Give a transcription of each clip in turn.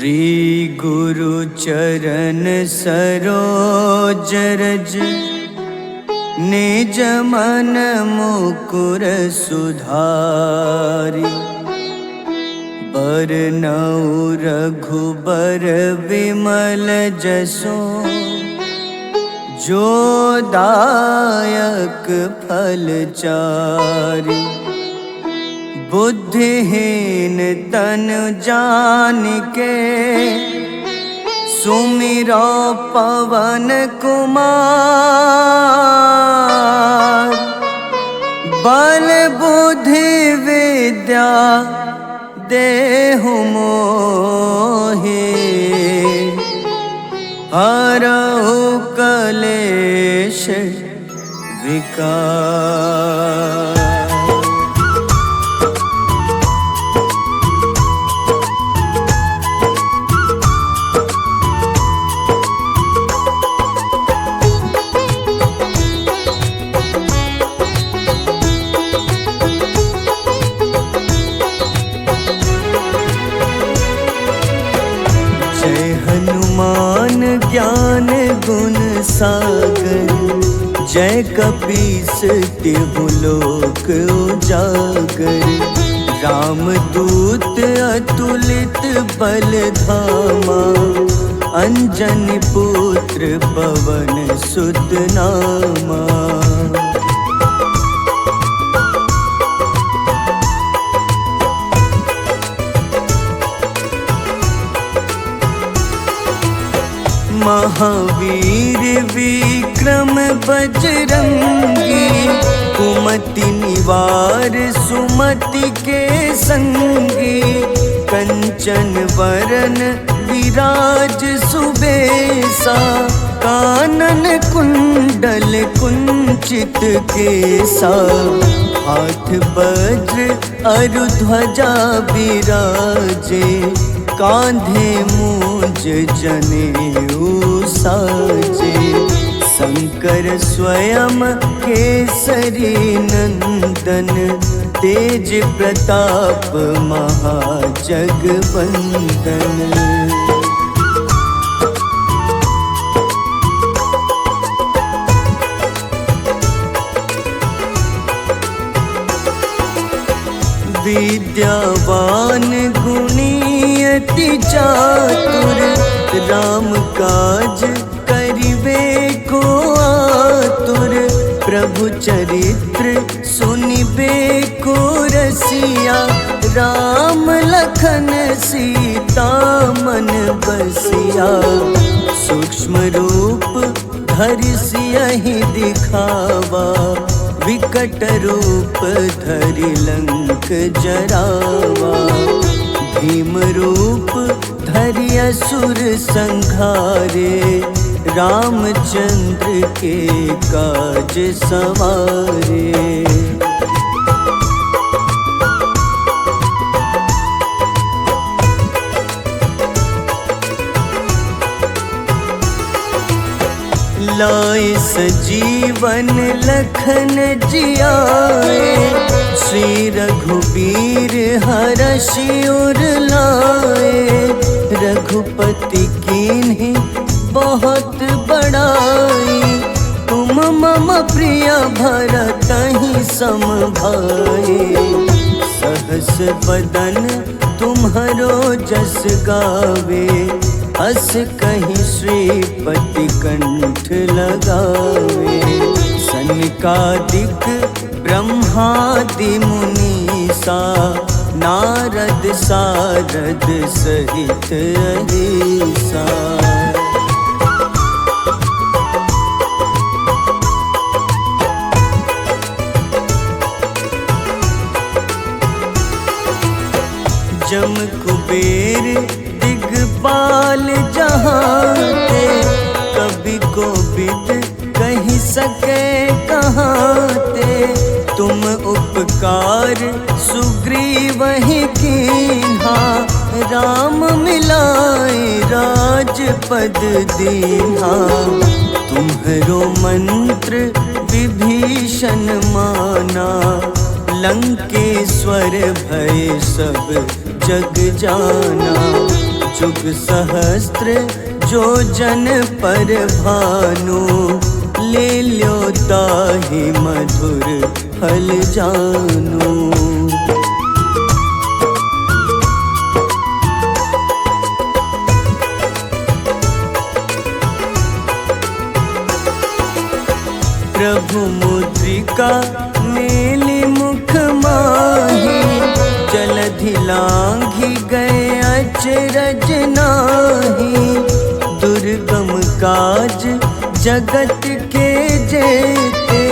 श्री गुरु चरण सरोज रज निज मन मुकुर सुधारि। बरनउँ रघुबर विमल जसो जो दायक फल चारि। बुद्धिहीन तनु जानिके सुमिरो पवन कुमार। बल बुद्धि विद्या देहु मोहि हरहु कलेश विकार। जय हनुमान ज्ञान गुण सागर। जय कपीस तिहु लोक उजागर। रामदूत अतुलित बल धामा। अंजनी पुत्र पवन सुत नामा। महावीर विक्रम बजरंगी। कुमति निवार सुमति के संगी। कंचन वरन विराज सुबेसा। कानन कुंडल कुंचित केसा। हाथ वज्र अरु ध्वजा बिराजे। कांधे मूंज जनेऊ साजे। शंकर स्वयं केसरी नंदन। तेज प्रताप महाजगवंदन। विद्यावान गुणी अति चातुर। राम काज करिबे को आतुर। प्रभु चरित्र सुनिबे को रसिया। राम लखन सीता मन बसिया। सूक्ष्म रूप धरि सियहि दिखावा। विकट रूप धरि लंक जरावा। भीम रूप धरि असुर संहारे। रामचंद्र के काज सवारे। लाए सजीवन लखन जियाए। श्री रघुबीर हरषि उर लाए। रघुपति कीन्ही बहुत बड़ाई। तुम मम प्रिय भरतहि सम भाई। सहस बदन तुम्हरो जस गावे। अस कहीं श्रीपति कंठ लगावे। सनकादिक ब्रह्मादि मुनीसा। नारद सारद सहित अहिसा। जम कुबेर दिगपाल जहाते। कवि कोविद कहि सके कहाते। तुम उपकार सुग्रीवहि कीन्हा। राम मिलाए राजपद दीन्हा। तुम्हरो मंत्र विभीषण माना। लंकेश्वर भय सब जग जाना। जुग सहस्त्र जो जन पर भानु, ले ल्यो ताहि मधुर फल जानू। प्रभु मुद्रिका मेली मुख माही, जलधि लांघि गए अचरज नाही। दुर्गम काज जगत के जेते,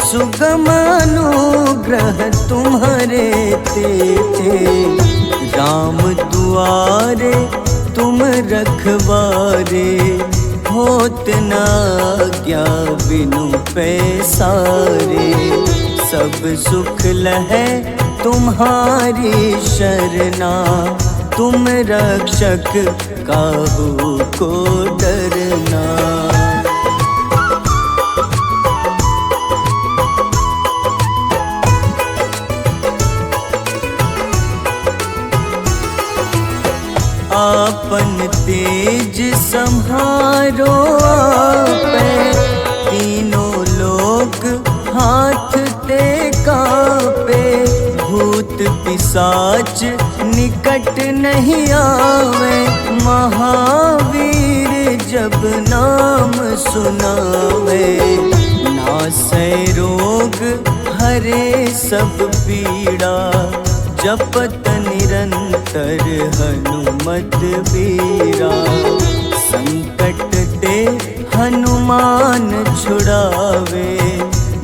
सुगम अनुग्रह तुम्हारे तेते। राम दुआरे तुम रखवारे, होत न आज्ञा बिनु पैसारे। सब सुख लहै तुम्हारी शरणा, तुम रक्षक काहू को डरना। आपन तेज सम्हारो आपै, तीनों लोक हाथ ते कापे। भूत पिशाच निकट नहीं आवे, महावीर जब नाम सुनावे। नासै रोग हरे सब पीड़ा, जपत निरंतर हनुमत बीरा। संकट ते हनुमान छुड़ावे,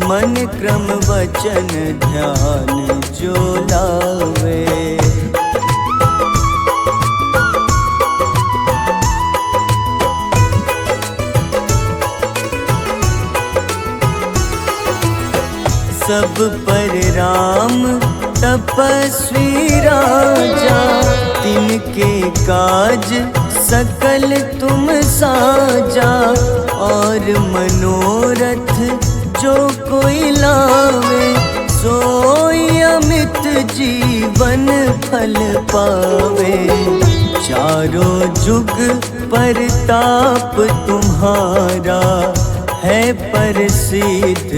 मन क्रम वचन ध्यान जो लावे। सब पर राम तपस्वी राजा, तिनके काज सकल तुम साजा। और मनोरथ जो कोई लावे, सोई अमित जीवन फल पावे। चारों जुग परताप तुम्हारा, है प्रसिद्ध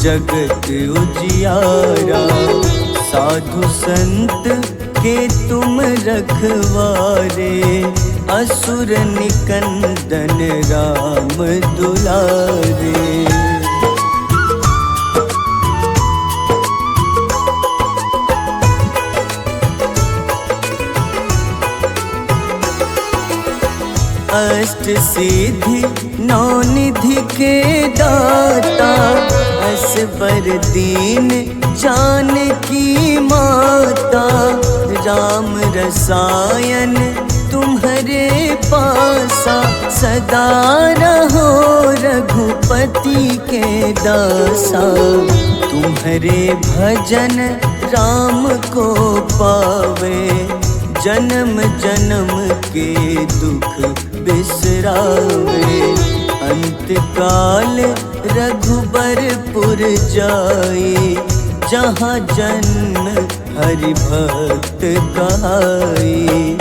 जगत उजियारा। साधु संत के तुम रखवारे, असुर निकंदन राम दुलारे। अष्ट सिद्धि नौ निधि के दाता, असबर दीन जानकी माता। राम रसायन तुम्हारे पासा, सदा रहो रघुपति के दासा। तुम्हारे भजन राम को पावे, जन्म जन्म के दुख बिसरावे। अंत काल रघुबरपुर जाई, जहाँ जन्म हरि भक्त कहाई।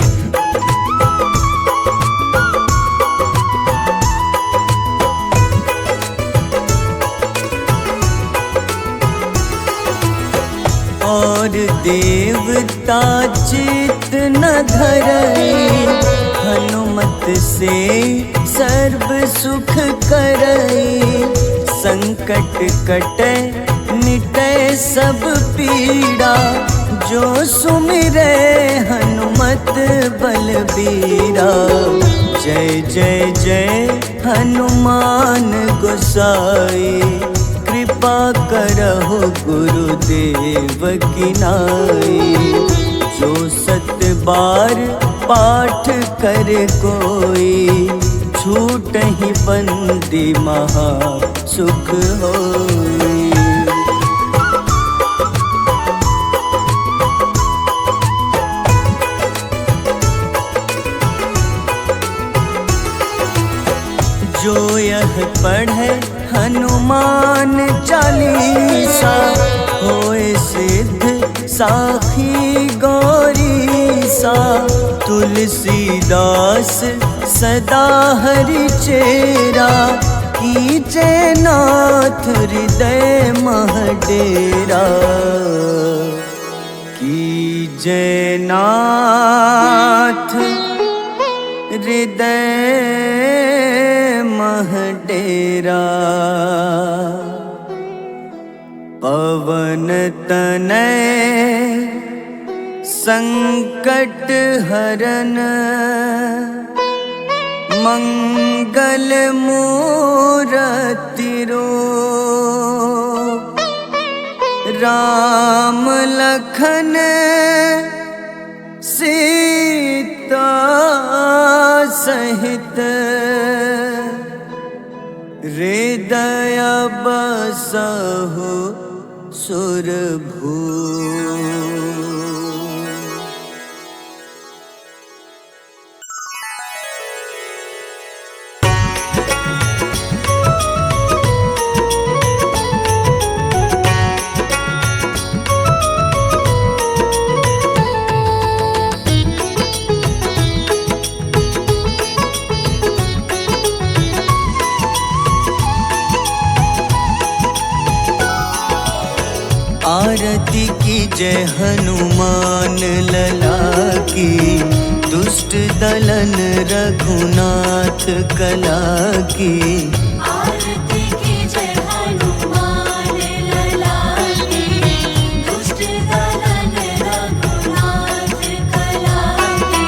और देवता चित न धरई, हनुमत से सर्व सुख करई। संकट कटै मिटै सब पीड़ा, जो सुमिरै हनुमत बलबीरा। जय जय जय हनुमान गोसाई, कृपा करहु गुरुदेव की नाई। जो 7 बार पाठ करे कोई, छूटहि बंदी महा सुख होई। जो यह पढ़े हनुमान चालीसा, होए सिद्ध साखी गौरीसा। तुलसीदास सदा हरि चेरा, कीजे नाथ हृदय मह डेरा। कीजे नाथ हृदय मह डेरा। पवन तनय संकट हरन, मंगल मूरति रूप। राम लखन सीता सहित, हृदय बसहु सुरभूप। आरती की जय हनुमान लला की, दुष्ट दलन रघुनाथ कला की। आरती की जय हनुमान लला की, दुष्ट दलन रघुनाथ कला की।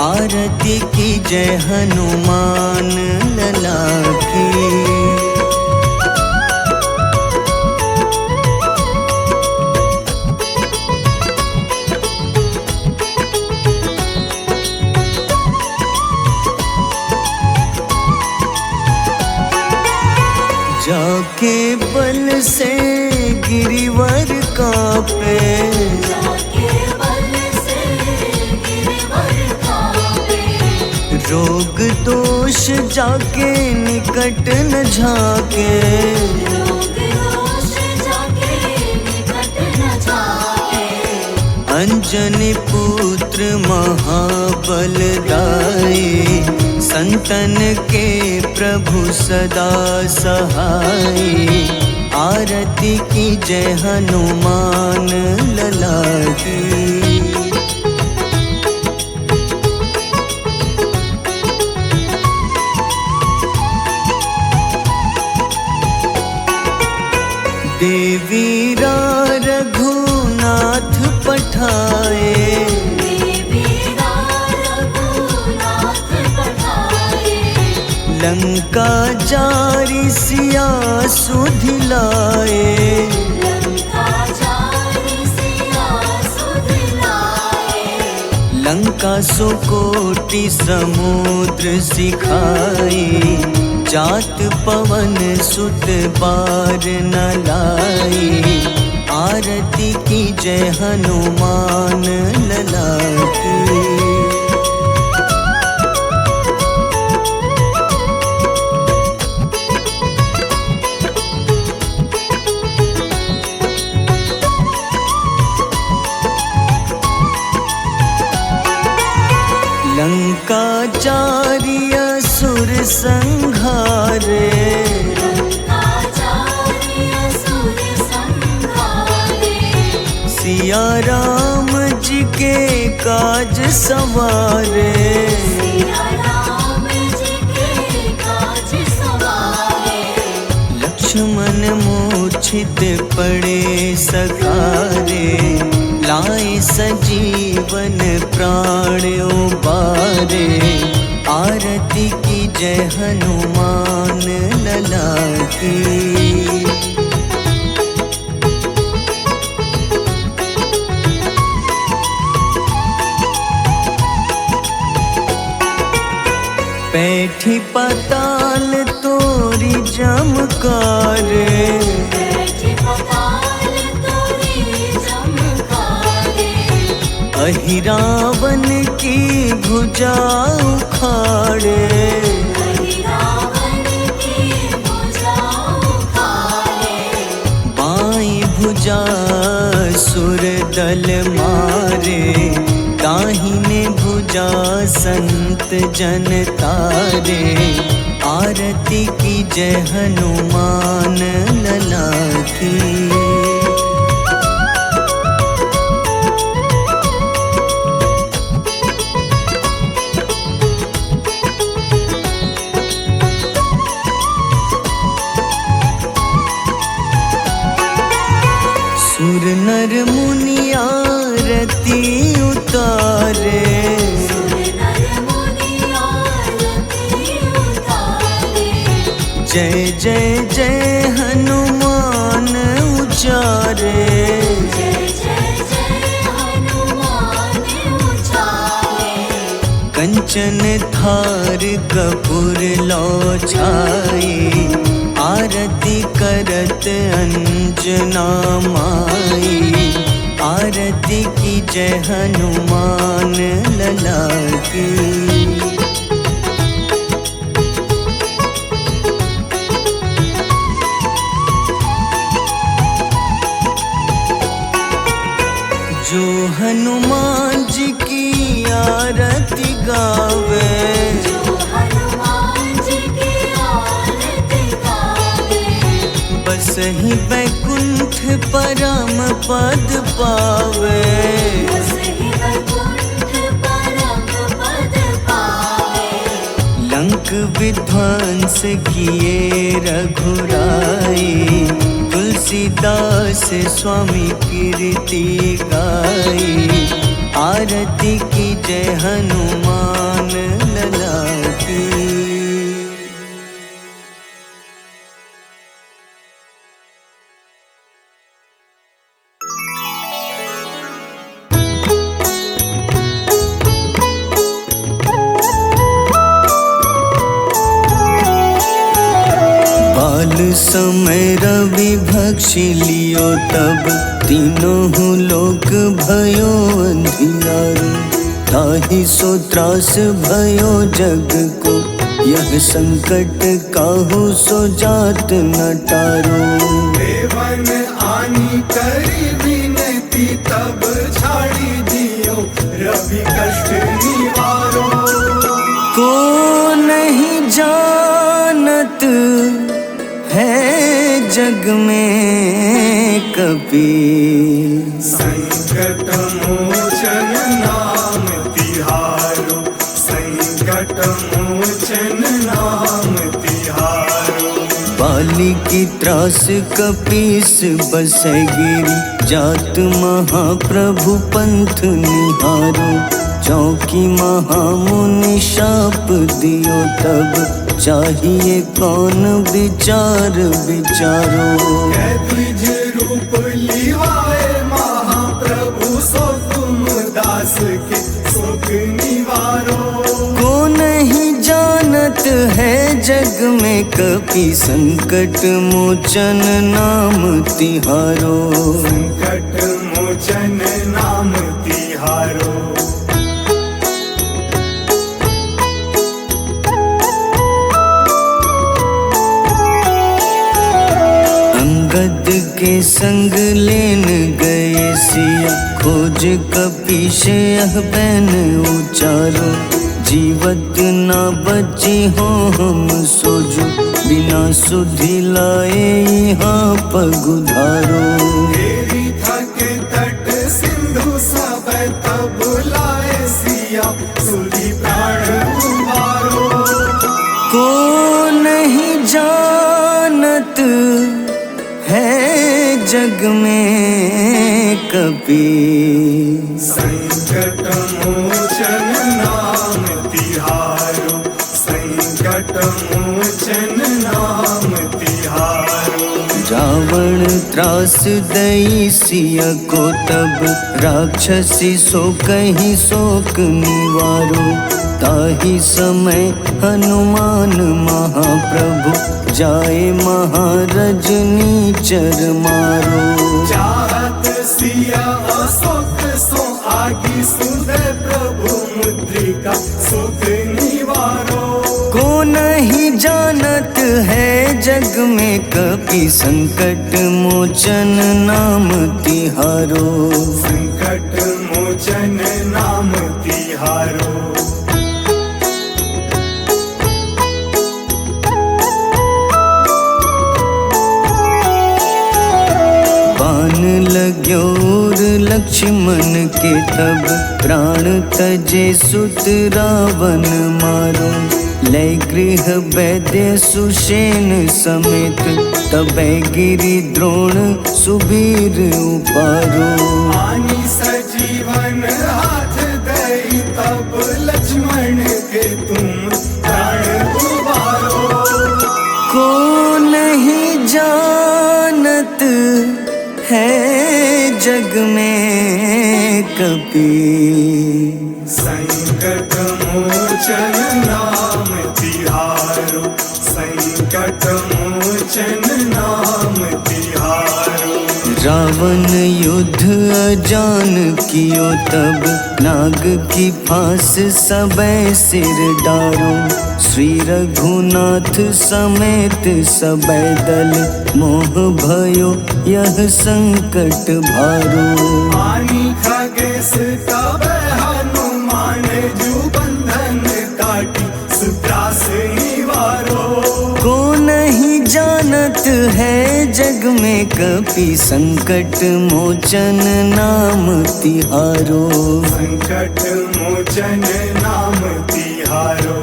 आरती की जय हनुमान लला की। जाके बल से गिरिवर कांपे, जाके बल से गिरवर कांपे। रोग दोष जाके निकट न झाके। रोग दोष जाके निकट न जाके। अंजनी पुत्र महाबलदाई, संतन के प्रभु सदा सहाय। आरती की जय हनुमान लला की। देवीरा रघुनाथ पठाए, लंका जारी सिया सुधिलाए। लंका सुकोटि समुद्र सिखाए, जात पवन सुत बार न लाए। आरती की जय हनुमान लला की। लंका जारी असुर संघारे, सिया राम जी के काज सवारे। लक्ष्मण मूर्छित पड़े सकारे, लाए सजीवन प्राण उबारे। आरती की जय हनुमान लला की। बैठी पाताल तोरी जमकारे, अहिरावन की भुजा उखाड़े। बाईं भुजा सुर दल मारे, दाहिने भुजा संत जन तारे, आरती की जय हनुमान लला की। सुर नर मुनि आरती उतारे, जय जय जय हनुमान उचारे। कंचन थार कपूर लो छाई, आरती करत अंजना माई। आरती की जय हनुमान लला की। जो हनुमान जी की आरती गावे, बस ही बैकुंठ परम पद पावे। लंक विध्वंस किए रघुराई, तुलसीदास स्वामी कीर्ति गाई। आरती की जय हनुमान लला की। बाल समय रवि भक्षी लियो, तब तीनों लोक भयो अंधियारो। ताहि सो त्रास भयो जग को, यह संकट काहू सो जात न टारो। देवन आनी करी विनती, तब छाड़ी दियो रवि कष्ट निवारो। को नहीं जानत है जग में कपि, संकट मोचन नाम तिहारो। संकट मोचन नाम तिहारो। बाली की त्रास कपीस बसै गिरी, जात महाप्रभु पंथ निहारो। चौकी महामुनि शाप दियो, तब चाहिए कौन विचार विचारो। द्विज रूप लिवाए महाप्रभु, सो तुम दास के सुख निवारो। को नहीं जानत है जग में कपि, संकट मोचन नाम तिहारो। संकट मोचन नाम तिहारो। अंगद के संग लेन गए सिया, खोज कपीश यह बैन उचारो। जीवत ना बची हो हम सोजो, बिना सुधि लाए यहाँ पगुधारो। तेरी थके तट सिंधु सब तब लाए सिया, सुधि प्राण उबारो। को नहीं जानत है जग में कपि, संकट मोचन नाम तिहारो। संकट मोचन नाम तिहारो। रावण त्रास दई सिया को, तब राक्षसी सो कहीं शोक निवारो। ताहि समय हनुमान महाप्रभु, जाए महारजनी चर मारो। चाहत सिया अशोक सो आगी, सुधे प्रभु मुद्रिका सुख निवारो। को नहीं जानत है जग में कपि, संकट मोचन नाम तिहारो। संकट मोचन नाम लक्ष्मण के तब प्राण तजे सुत रावण मारो। लय गृह वैद्य सुषेण समेत तबै गिरि द्रोण सुबीर उपारो। आनी सजीवन हाथ दई तब लक्ष्मण के तुम प्राण उबारो। को नहीं जानत है जग में कपि, संकट मोचन नाम तिहारो। संकट मोचन नाम तिहारो। रावण युद्ध अजान कियो तब नाग की फांस सबै सिर डारो। श्री रघुनाथ समेत सबै दल मोह भयो यह संकट भारो। आनी खगेश तब हनुमान जू बंधन काटी सुत्रास निवारो। को नहीं जानत है जग में कपि, संकट मोचन नाम तिहारो। संकट मोचन नाम तिहारो।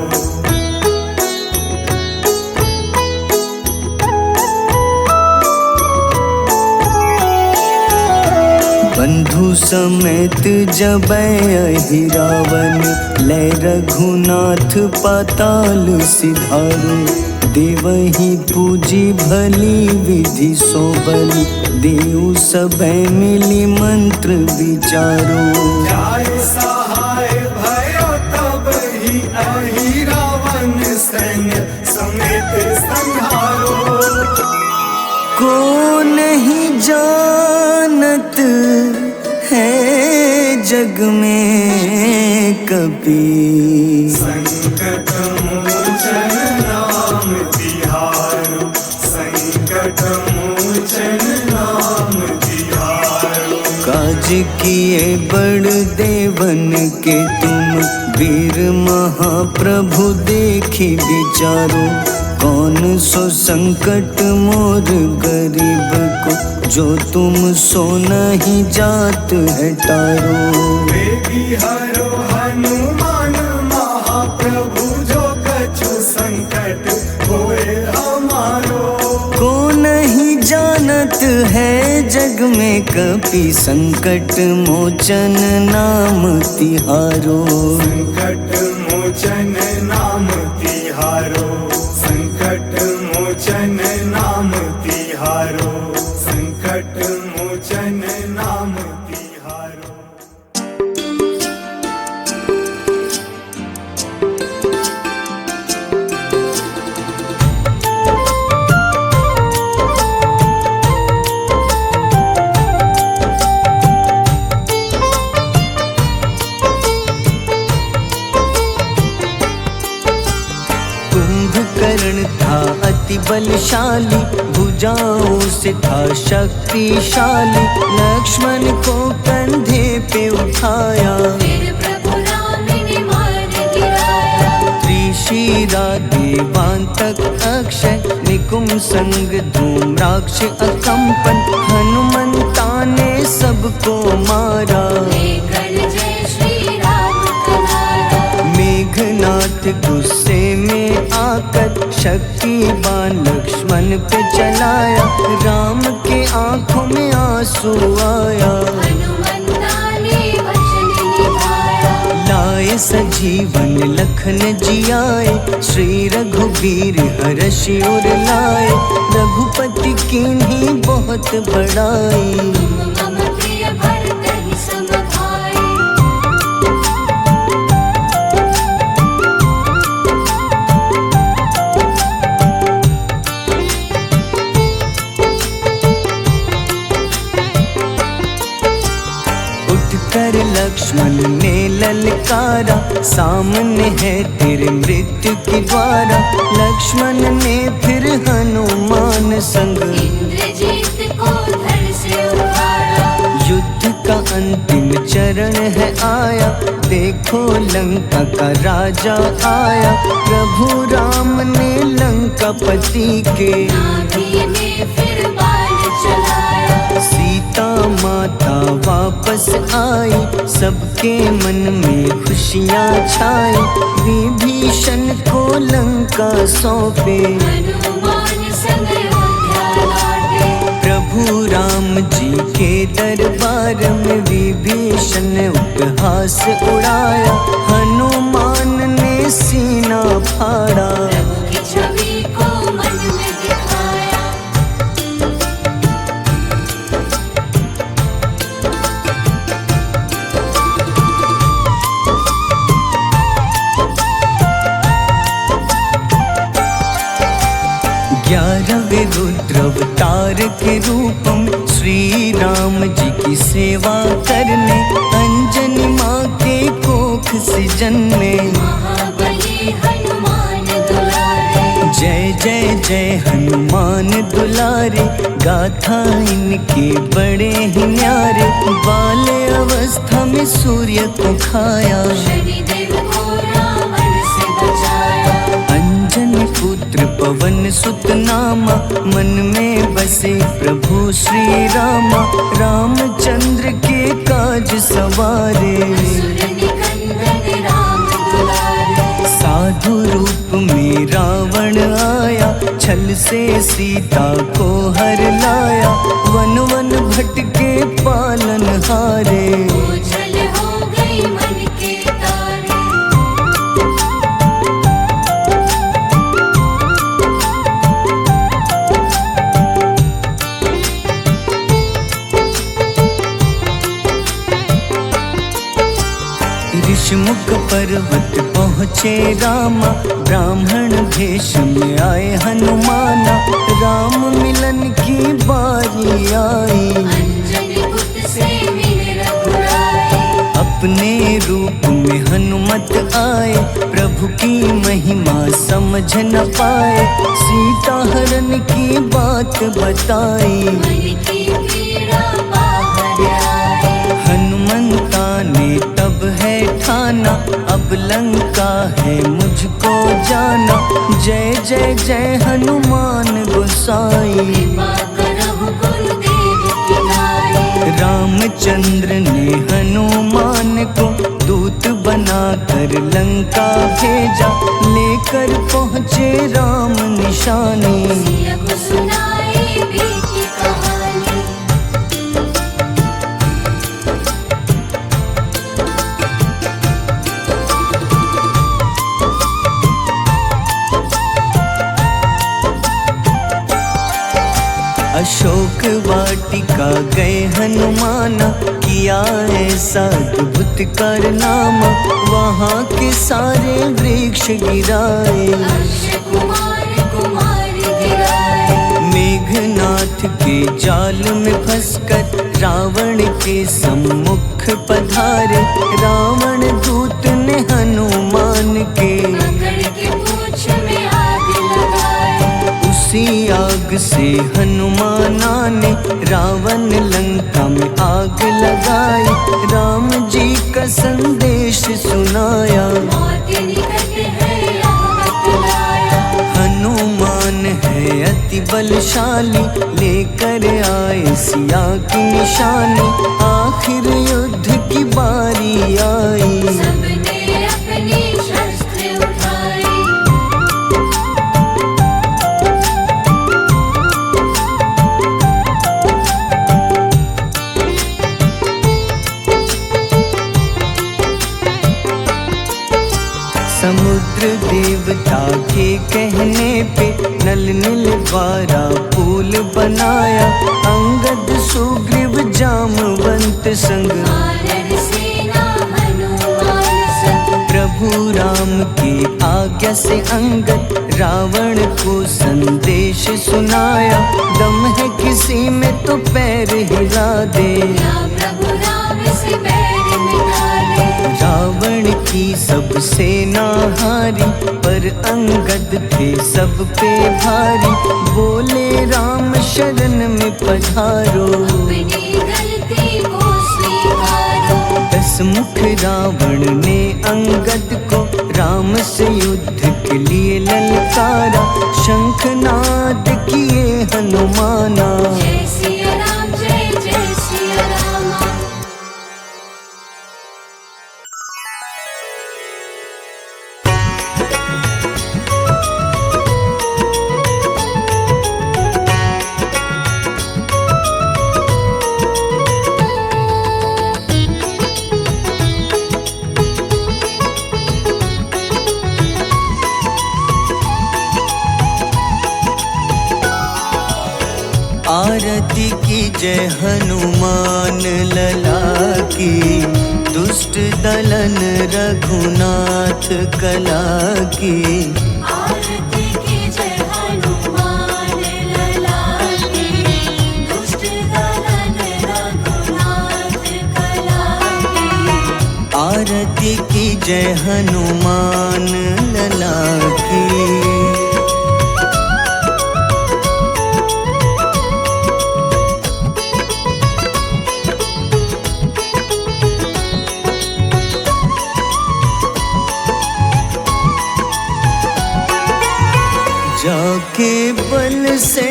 बंधु समेत जबै अहि रावण, लय रघुनाथ पाताल सिधारो। देवहि पूजी भली विधि सोबल, देव सबै मिली मंत्र विचारो। जाय सहाय भयो तब ही अहि रावण सैन्य समेत संहारो। को नहीं जानत है जग में कपि, संकट मोचन नाम तिहारो। संकट मोचन नाम तिहारो। काज किए बड़ देवन के तुम, वीर महाप्रभु देखी विचारो। कौन सो संकट मोर गरीब को, जो तुम सो नहीं जात है टारो। बेगी हरो हनुमान महाप्रभु, जो कछु संकट होए हमारो। को नहीं जानत है जग में कपि, संकट मोचन नाम तिहारो। संकट मोचन नाम तिहारो। संकट मोचन नाम तिहारो। संकट मोचन नाम तिहारो। कुंभकर्ण था अति बलशाली, भुजाओं से था शक्तिशाली। लक्ष्मण को कंधे पे उठाया, फिर प्रभु राम ने मार गिराया। त्रिशिरा देवांतक अक्षय, निकुंभ संग धूम्राक्ष अकंपन। हनुमंता ने सबको मारा, लेकर जय श्री राम कनारा। मेघनाथ गुस्से में आकर शक्तिवान लक्ष्मण पे चलाया। राम के आंखों में आंसू आया, हनुमंता ने वचन निभाया। लाए सजीवन लखन जियाए, श्री रघुबीर हर्षि उर लाए। रघुपति कीन्ही बहुत बड़ाई, मम प्रिय भरत ही सम भाई। उठकर लक्ष्मण ने ललकारा, सामने है तेरे मृत्यु की द्वारा। लक्ष्मण ने फिर हनुमान संग, इंद्रजीत को धड़ से उतारा। युद्ध का अंतिम चरण है आया, देखो लंका का राजा आया। प्रभु राम ने लंकापति के, नाभि में फिर बाण चलाया। सीता माता वापस आई, सबके मन में खुशियाँ छाई। विभीषण को लंका सौंपे, हनुमान संग अयोध्या लौटे। प्रभु राम जी के दरबार में विभीषण ने उपहास उड़ाया। हनुमान ने सीना फाड़ा, प्रभु की छवि को मन में दिखाया। ग्यारहवें रुद्र अवतार के रूप में श्री राम जी की सेवा करने, अंजनी माँ के कोख से जन्मे। महाबली हनुमान दुलारे, जय जय जय हनुमान दुलारे, गाथा इनके बड़े ही न्यारे। बाल्य अवस्था में सूर्य को खाया, शनिदेव को रावण से बचाया। अंजनी पुत्र पवन सुत नामा, मन में बसे प्रभु श्री रामा। रामचंद्र के काज सवारे, असुर निकंदन राम दुलारे। साधु रूप में रावण आया, छल से सीता को हर लाया। वन वन भटके पालन हारे, ओझल हो गई मन के तारे। ऋषिमुख पर्वत पहुँचे रामा, ब्राह्मण भेष में आए हनुमाना। राम मिलन की बारी आई, अंजनी पुत्र से मिले रघुराई। अपने रूप में हनुमत आए, प्रभु की महिमा समझ न पाए। सीता हरण की बात बताई, मन की पीड़ा बाहर आई। हनुमंता ने तब है ठाना, अब लंका है मुझको जाना। जय जय जय हनुमान गोसाई, कृपा करहु गुरुदेव की नाई। रामचंद्र ने हनुमान को दूत बनाकर लंका भेजा। लेकर पहुँचे राम निशानी, सिया को सुनाई बीती कहानी। अशोक वाटिका गए हनुमाना, किया ऐसा अद्भुत कारनामा। वहाँ के सारे वृक्ष गिराए, अक्षय कुमार कुमार गिराए। मेघनाथ के जाल में फंसकर रावण के सम्मुख पधारे। रावण दूत ने हनुमान के पकड़ के पूंछ में आग लगाए। उसी आग से हनुमाना ने रावण लंका में आग लगाई। राम जी का संदेश सुनाया, मौत निकट है यह बतलाया। हनुमान है अति बलशाली, लेकर आए सिया की निशानी। आखिर युद्ध की बारी आई, सबने अपनी शस्त्र उठाई। समुद्र देवता के कहने पे नल नील द्वारा पुल बनाया। अंगद सुग्रीव जामवंत संग, वानर सेना हनुमान संग। प्रभु राम की आज्ञा से अंगद रावण को संदेश सुनाया। दम है किसी में तो पैर हिला दे, या प्रभु राम से बैर मिटा दे। रावण की सब सेना हारी, पर अंगद थे सब पे भारी। बोले राम शरण में पधारो, अपनी गलती को स्वीकारो। दस मुख रावण ने अंगद को राम से युद्ध के लिए ललकारा। शंखनाद किए हनुमाना, जय सिया राम जय जय सिया जय हनुमान लला की, दुष्ट दलन रघुनाथ कला की। आरती की जय हनुमान लला की, दुष्ट दलन रघुनाथ कला की। आरती की जय हनुमान लला की। जाके बल से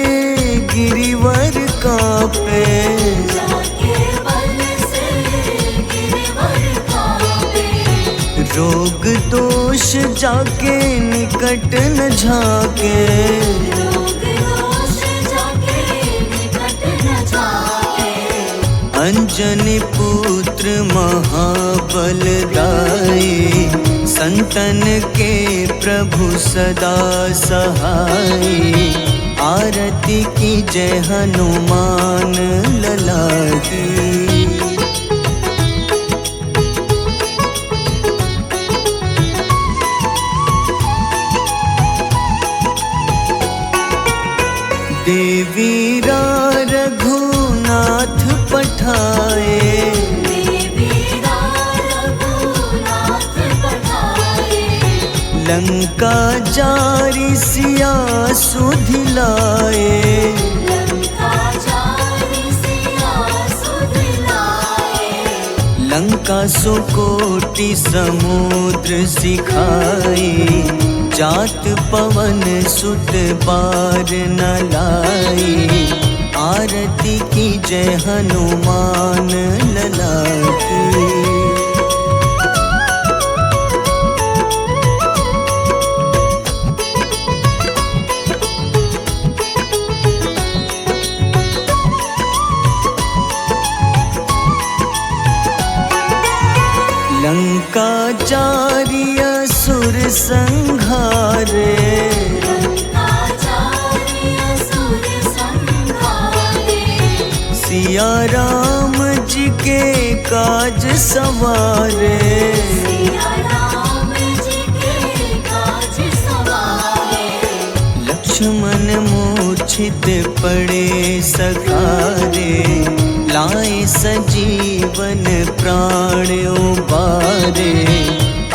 गिरिवर कांपे, जाके बल से गिरवर कांपे। रोग दोष जाके निकट न झाके। रोग दोष जाके निकट न जाके। अंजनी पुत्र महाबल दाई, संतन के प्रभु सदा सहाय। आरती की जय हनुमान लला की। देवीरा रघुनाथ पठाए, देवीरा रघुनाथ पठाए। लंका जारी सिया सुधिलाए। लंका जारी सिया सुधिलाए। लंका सुकोटि समुद्र सिखाए, जात पवन सुत बार न लाए। आरती की जय हनुमान लला की। लंका जारी असुर संघारे, लंका जारी असुर संघारे। सिया राम जी के काज सवारे। सिया राम जी के काज सवारे। लक्ष्मण मूर्छित पड़े सखारे, लाए सजीवन प्राण उबारे।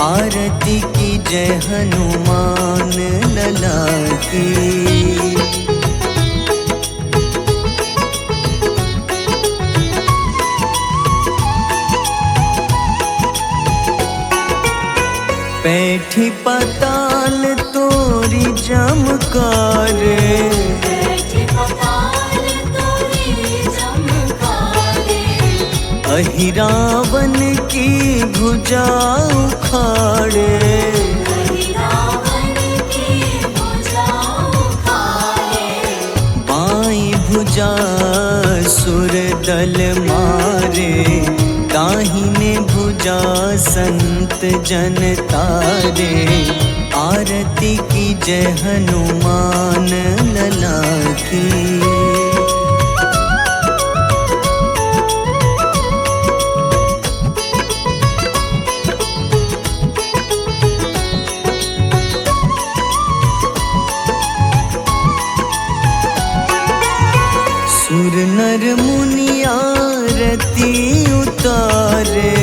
आरती की जय हनुमान लला की। बैठी पाताल तोरी जमकारे, बैठी पताल तोरी जमकारे। अहिरावन की भुजा उखाड़े। रावण की भुजा उखाड़े। बाईं भुजा सुर दल मारे, दाहिने भुजा संत जन तारे। आरती की जय हनुमान लला की। सुर नर मुनि आरती उतारे,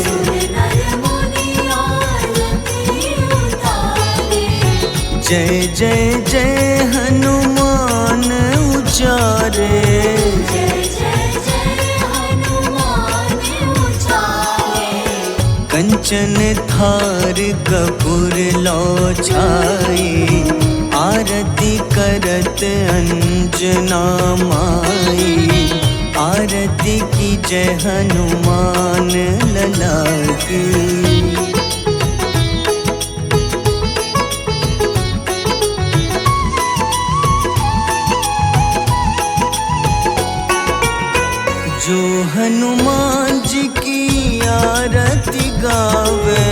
सुर नर मुनि आरती उतारे। जय जय जय हनुमान उचारे। जय जय जय हनुमान उचारे। कंचन थार कपूर लो छाई, आरती करत अंजना माई। आरती की जय हनुमान लला की। जो हनुमान जी की आरती गावे,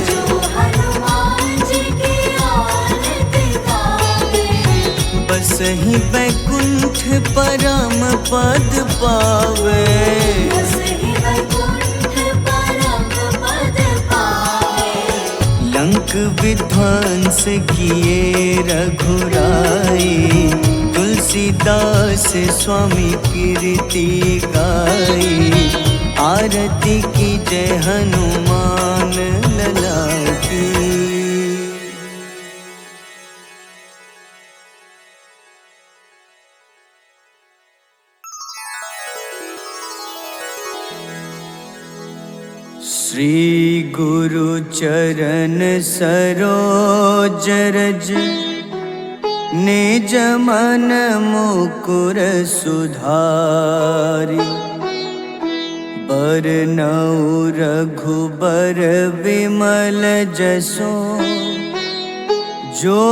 जो हनुमान जी की आरती गावे। बस ही ही बैकुंठ परम पद पावे। बसहि वैकुंठ परम पद पावे। लंक विध्वंस किए रघुराई, तुलसीदास स्वामी कीर्ति गाई। आरती की जय हनुमान लला की। श्री गुरु चरण सरोज रज, निज मन मुकुर सुधारि। बरनउँ रघुबर विमल जसो, जो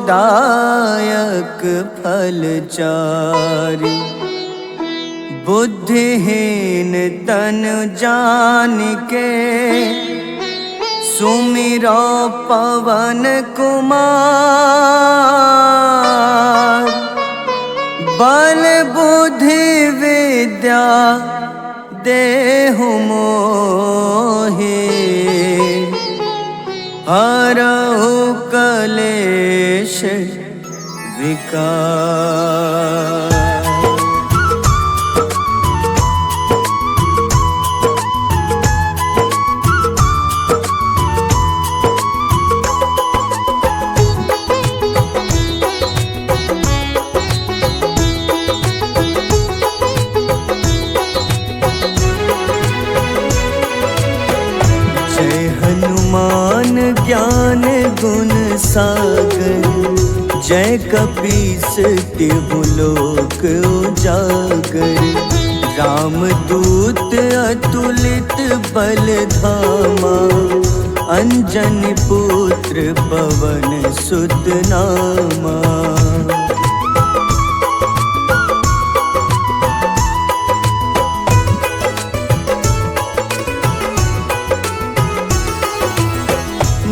दायक फल चारि। बुद्धिहीन तनु जानिके, सुमिरो पवन कुमार। बल बुद्धि विद्या देहु मोहि, हरहु कलेश विकार। ज्ञान गुण सागर, जय कपीस तिहु लोक उजागर। रामदूत अतुलित बल धामा, अंजनी पुत्र पवन सुत नामा।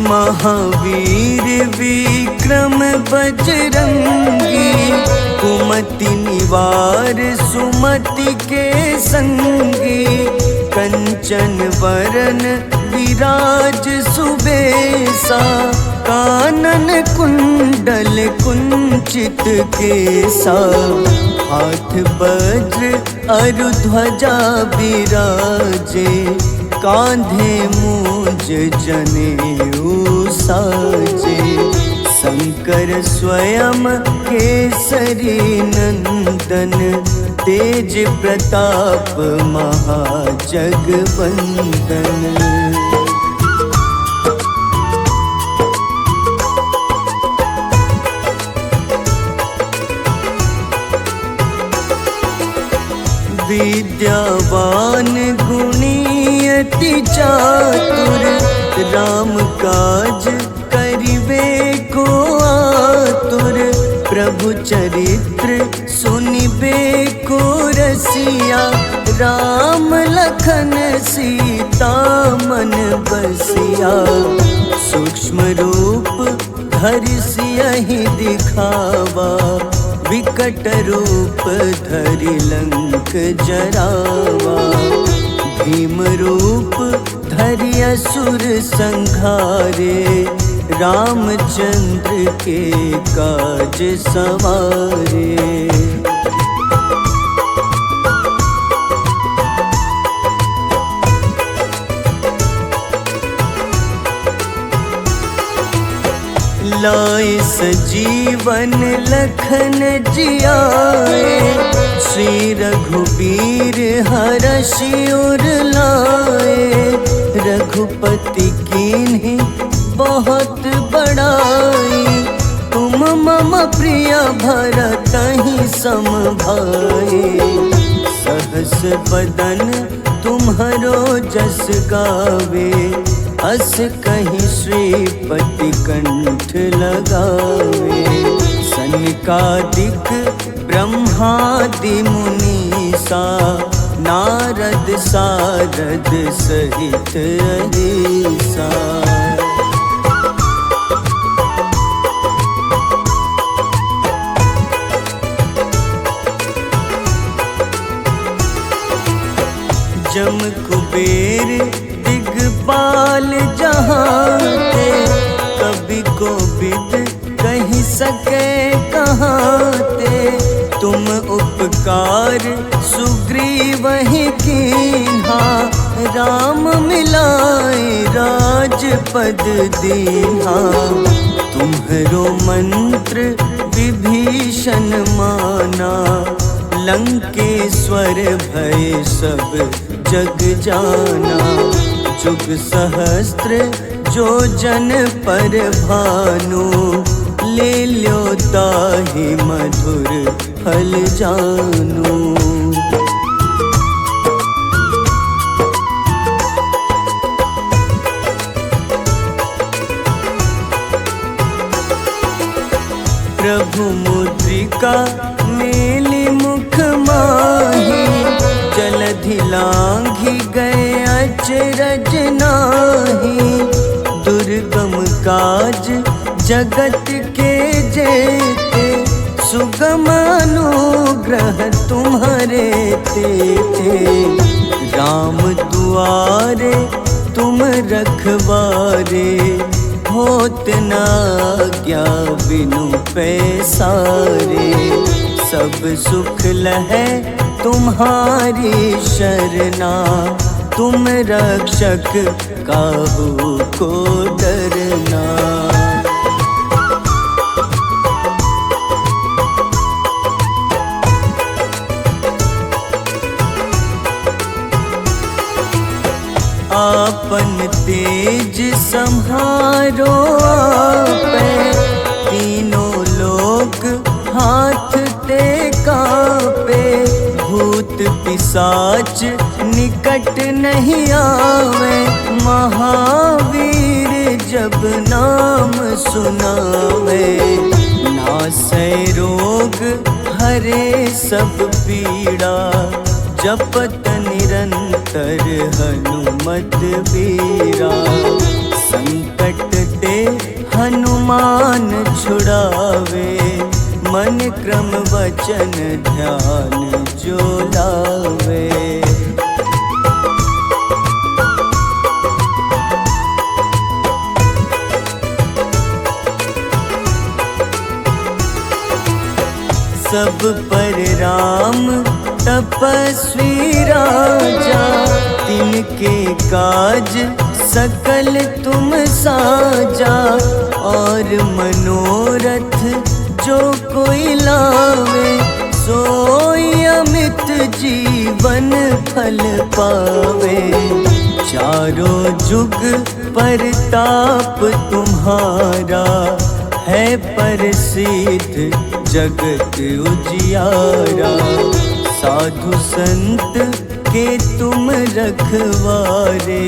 महावीर विक्रम बजरंगी, कुमति निवार सुमति के संगी। कंचन वरन विराज सुबेसा, कानन कुंडल कुंचित केसा। हाथ वज्र अरु ध्वजा बिराजे, कांधे मूंज जनेऊ साजे। शंकर स्वयं केसरी नंदन, तेज प्रताप महाजगवंदन। विद्यावान गुणी अति चातुर, राम काज करिबे को आतुर। प्रभु चरित्र सुनिबे को रसिया, राम लखन सीता मन बसिया। सूक्ष्म रूप धरि सियहि दिखावा, विकट रूप धरि लंक जरावा। भीम रूप धरि असुर संहारे, रामचंद्र के काज सवारे। लाए सजीवन लखन जियाए, श्री रघुबीर हरषि उर लाए। रघुपति कीन्ही बहुत बड़ाई, तुम मम प्रिय भरतहि सम भाई। सहस बदन तुम्हरो जस गावे, अस कहीं श्रीपति कंठ लगावे। सनकादिक ब्रह्मादि मुनीसा, नारद सारद सहित अहिसा। कुबेर दिगपाल जहाँते, कभी को विद कही सके कहाँते। तुम उपकार सुग्रीव ही कीन्हा, राम मिलाए राजपद दीन्हा। तुम्हरो मंत्र विभीषण माना, लंकेश्वर भय सब जग जाना। जुग सहस्त्र जो जन पर भानु, ले ल्यो ताहि मधुर फल जानू। प्रभु मुद्रिका मेली मुख माही, जलधि लांघि गए अचरज नाही। दुर्गम काज जगत के जेते, सुगम अनुग्रह तुम्हारे तेते। राम दुआरे तुम रखवारे, होत न आज्ञा बिनु पैसारे। सब सुख लहै तुम्हारी शरणा, तुम रक्षक काहू को डरना। आपन तेज सम्हारो आपै, तीनों लोक हाथ ते कांपे। भूत पिशाच निकट नहीं आवे, महावीर जब नाम सुनावे। नासै रोग हरे सब पीड़ा, जपत निरंतर हनुमत बीरा। संकट ते हनुमान छुड़ावे, मन क्रम वचन ध्यान जो लावे। सब पर राम तपस्वी राजा, तिनके काज सकल तुम साजा। और मनोरथ जो कोई लावे, सोई अमित जीवन फल पावे। चारों जुग परताप तुम्हारा, है प्रसिद्ध जगत उजियारा। साधु संत के तुम रखवारे,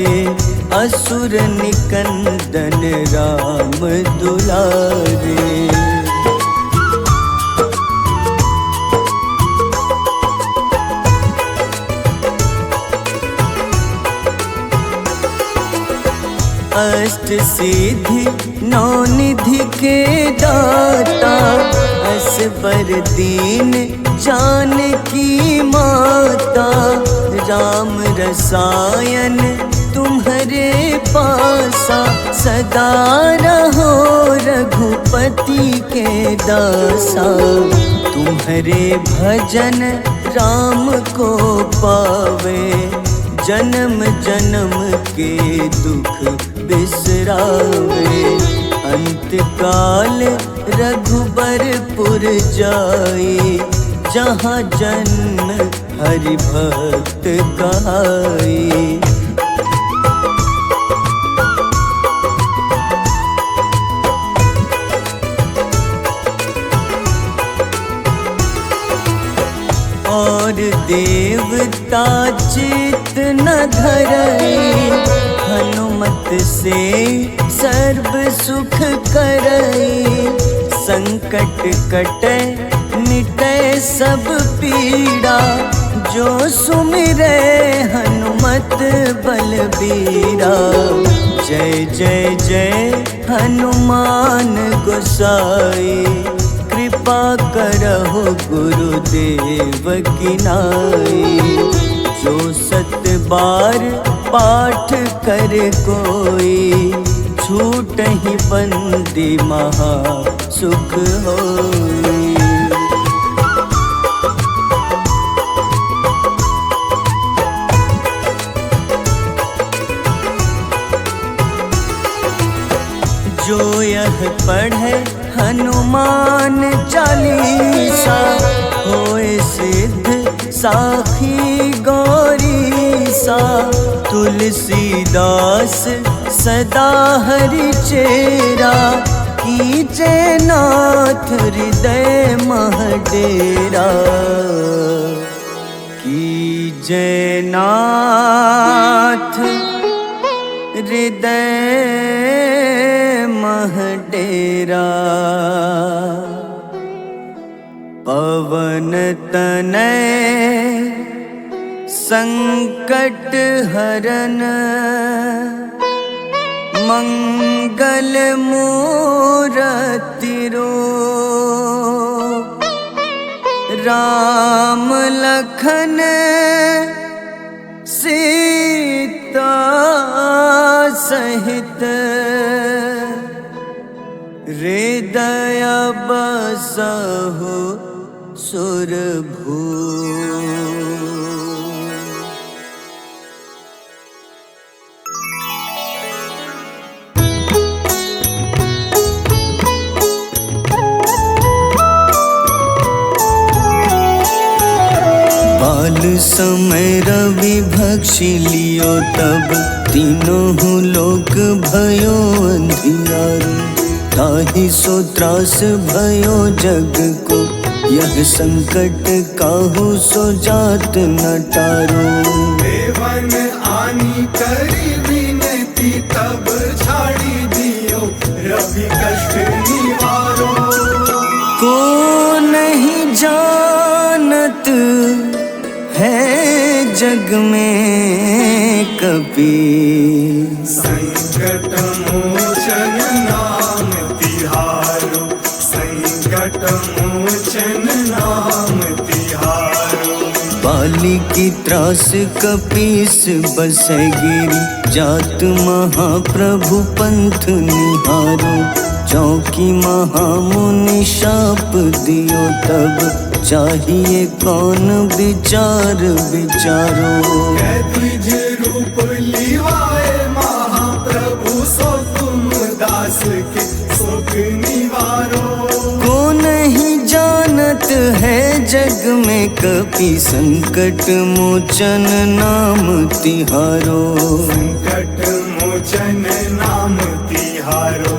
असुर निकंदन राम दुलारे। अष्ट सिद्धि नौ निधि के दाता, असबर दीन जानकी माता। राम रसायन तुम्हारे पासा, सदा रहो रघुपति के दासा। तुम्हारे भजन राम को पावे, जन्म जन्म के दुख बिसरावे। अंत काल रघुबरपुर जाई, जहाँ जन्म हरि भक्त कहाई। और देवता चित न धरई, हनुमत से सर्व सुख करई। संकट कटे मिटे सब पीड़ा, जो सुमिरे हनुमत बलबीरा। जय जय जय हनुमान गोसाई, कृपा करहु गुरुदेव की नाई। जो 7 बार पाठ कर कोई, छूटहि बंदी महा सुख होई। जो यह पढ़े हनुमान चालीसा, होए सिद्ध साखी गौरीसा। तुलसीदास सदा हरि चेरा, कीजे नाथ हृदय मह डेरा। कीजे नाथ हृदय मह डेरा। पवन तनय संकट हरन, मंगल मूरति रूप। राम लखन सीता सहित, हृदय बसहु सुरभूप। बाल समय रवि भक्षि लियो, तब तीनों लोक भयो अंधियारो। ताहि सो त्रास भयो जग को, यह संकट काहू सो जात न टारो। देवन आनी करी विनती, तब झाड़ी दियो रवि कष्ट निवारो। को नहीं जानत है जग में कपि, संकट मोचन नाम तिहारो। संकट मोचन नाम तिहारो। बाली की त्रास कपीस बसै गिरी, जात महाप्रभु पंथ निहारो। चौकी महामुनि शाप दियो, तब चाहिए कौन विचार विचारो। द्विज रूप लिवाए महाप्रभु, सो तुम दास के शोक निवारो। को नहीं जानत है जग में कपि, संकट मोचन नाम तिहारो। संकट मोचन नाम तिहारो।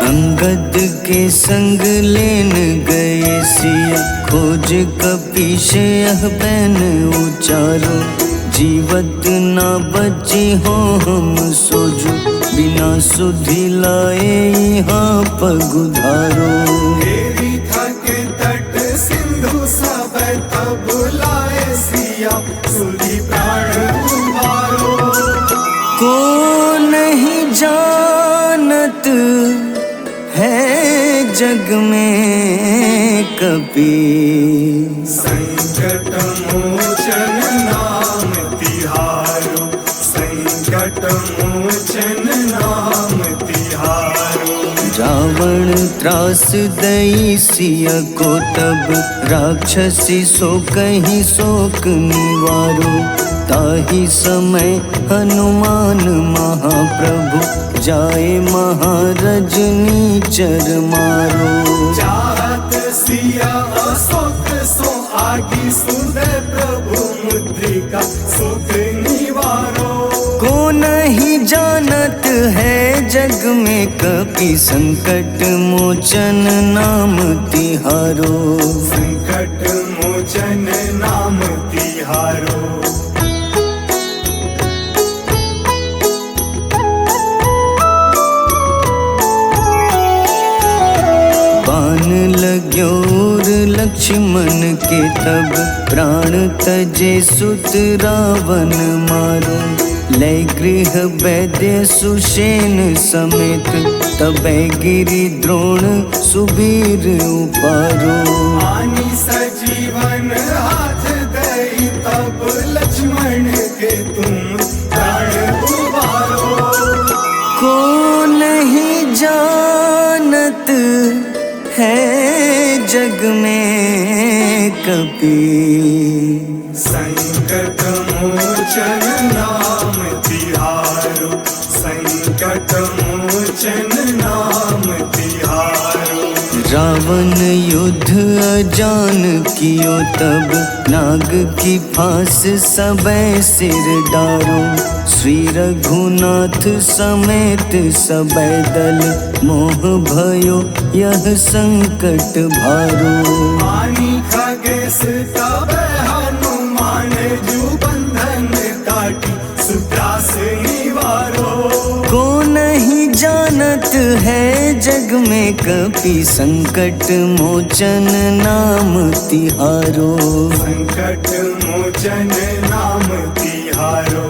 अंगद के संग लेन गए सिया, खोज कपीश यह बैन उचारो। जीवत ना बची हो हम सोजो, बिना सुधि लाए यहाँ पगुधारो। देवी थके तट सिंधु सब, तब लाए सिया सुधि प्राण उबारो। को नहीं जानत है जग में कपि, संकट मोचन नाम तिहारो। संकट मोचन नाम तिहारो। रावण त्रास दई सिया को, तब राक्षसी सो कहीं शोक निवारो। ताहि समय हनुमान महाप्रभु, जाए महारजनी चर मारो। चाहत सिया अशोक सो आगी, सुदय प्रभु मुद्रिका सुख निवारो। को नहीं जानत है जग में कपि, संकट मोचन नाम तिहारो। संकट मोचन नाम तिहारो। बाण लग्योर लक्ष्मण के, तब प्राण तजे सुत रावण मारो। लय गृह वैद्य सुषेण समेत तबै गिरि द्रोण सुबीर उपारो। आनी सजीवन हाथ दई तब लक्ष्मण के तुम प्राण उबारो। को नहीं जानत है जग में कपि, संकट मोचन नाम तिहारो, संकट मोचन नाम तिहारो। रावण युद्ध अजान कियो तब नाग की फांस सबै सिर डारो। श्री रघुनाथ समेत सबै दल मोह भयो यह संकट भारो। आनी खगेश तब हनुमान जू बंधन काटी सुत्रास निवारो। को नहीं जानत है जग में कपि, संकट मोचन नाम तिहारो। संकट मोचन नाम तिहारो।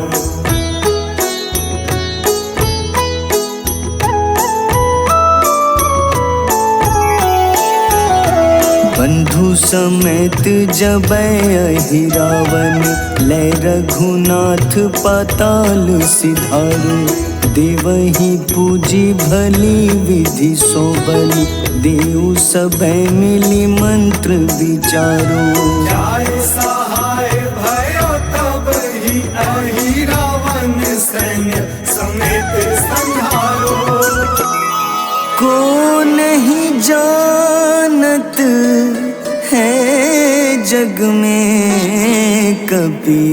बंधु समेत जबै अहि रावण, लय रघुनाथ पाताल सिधारो। देवहि पूजी भली विधि सो बलि, देव सबै मिली मंत्र विचारो। जाय सहाय भयो तब ही अहि रावण सैन्य समेत संहारो। को नहीं जानत है जग में कपि,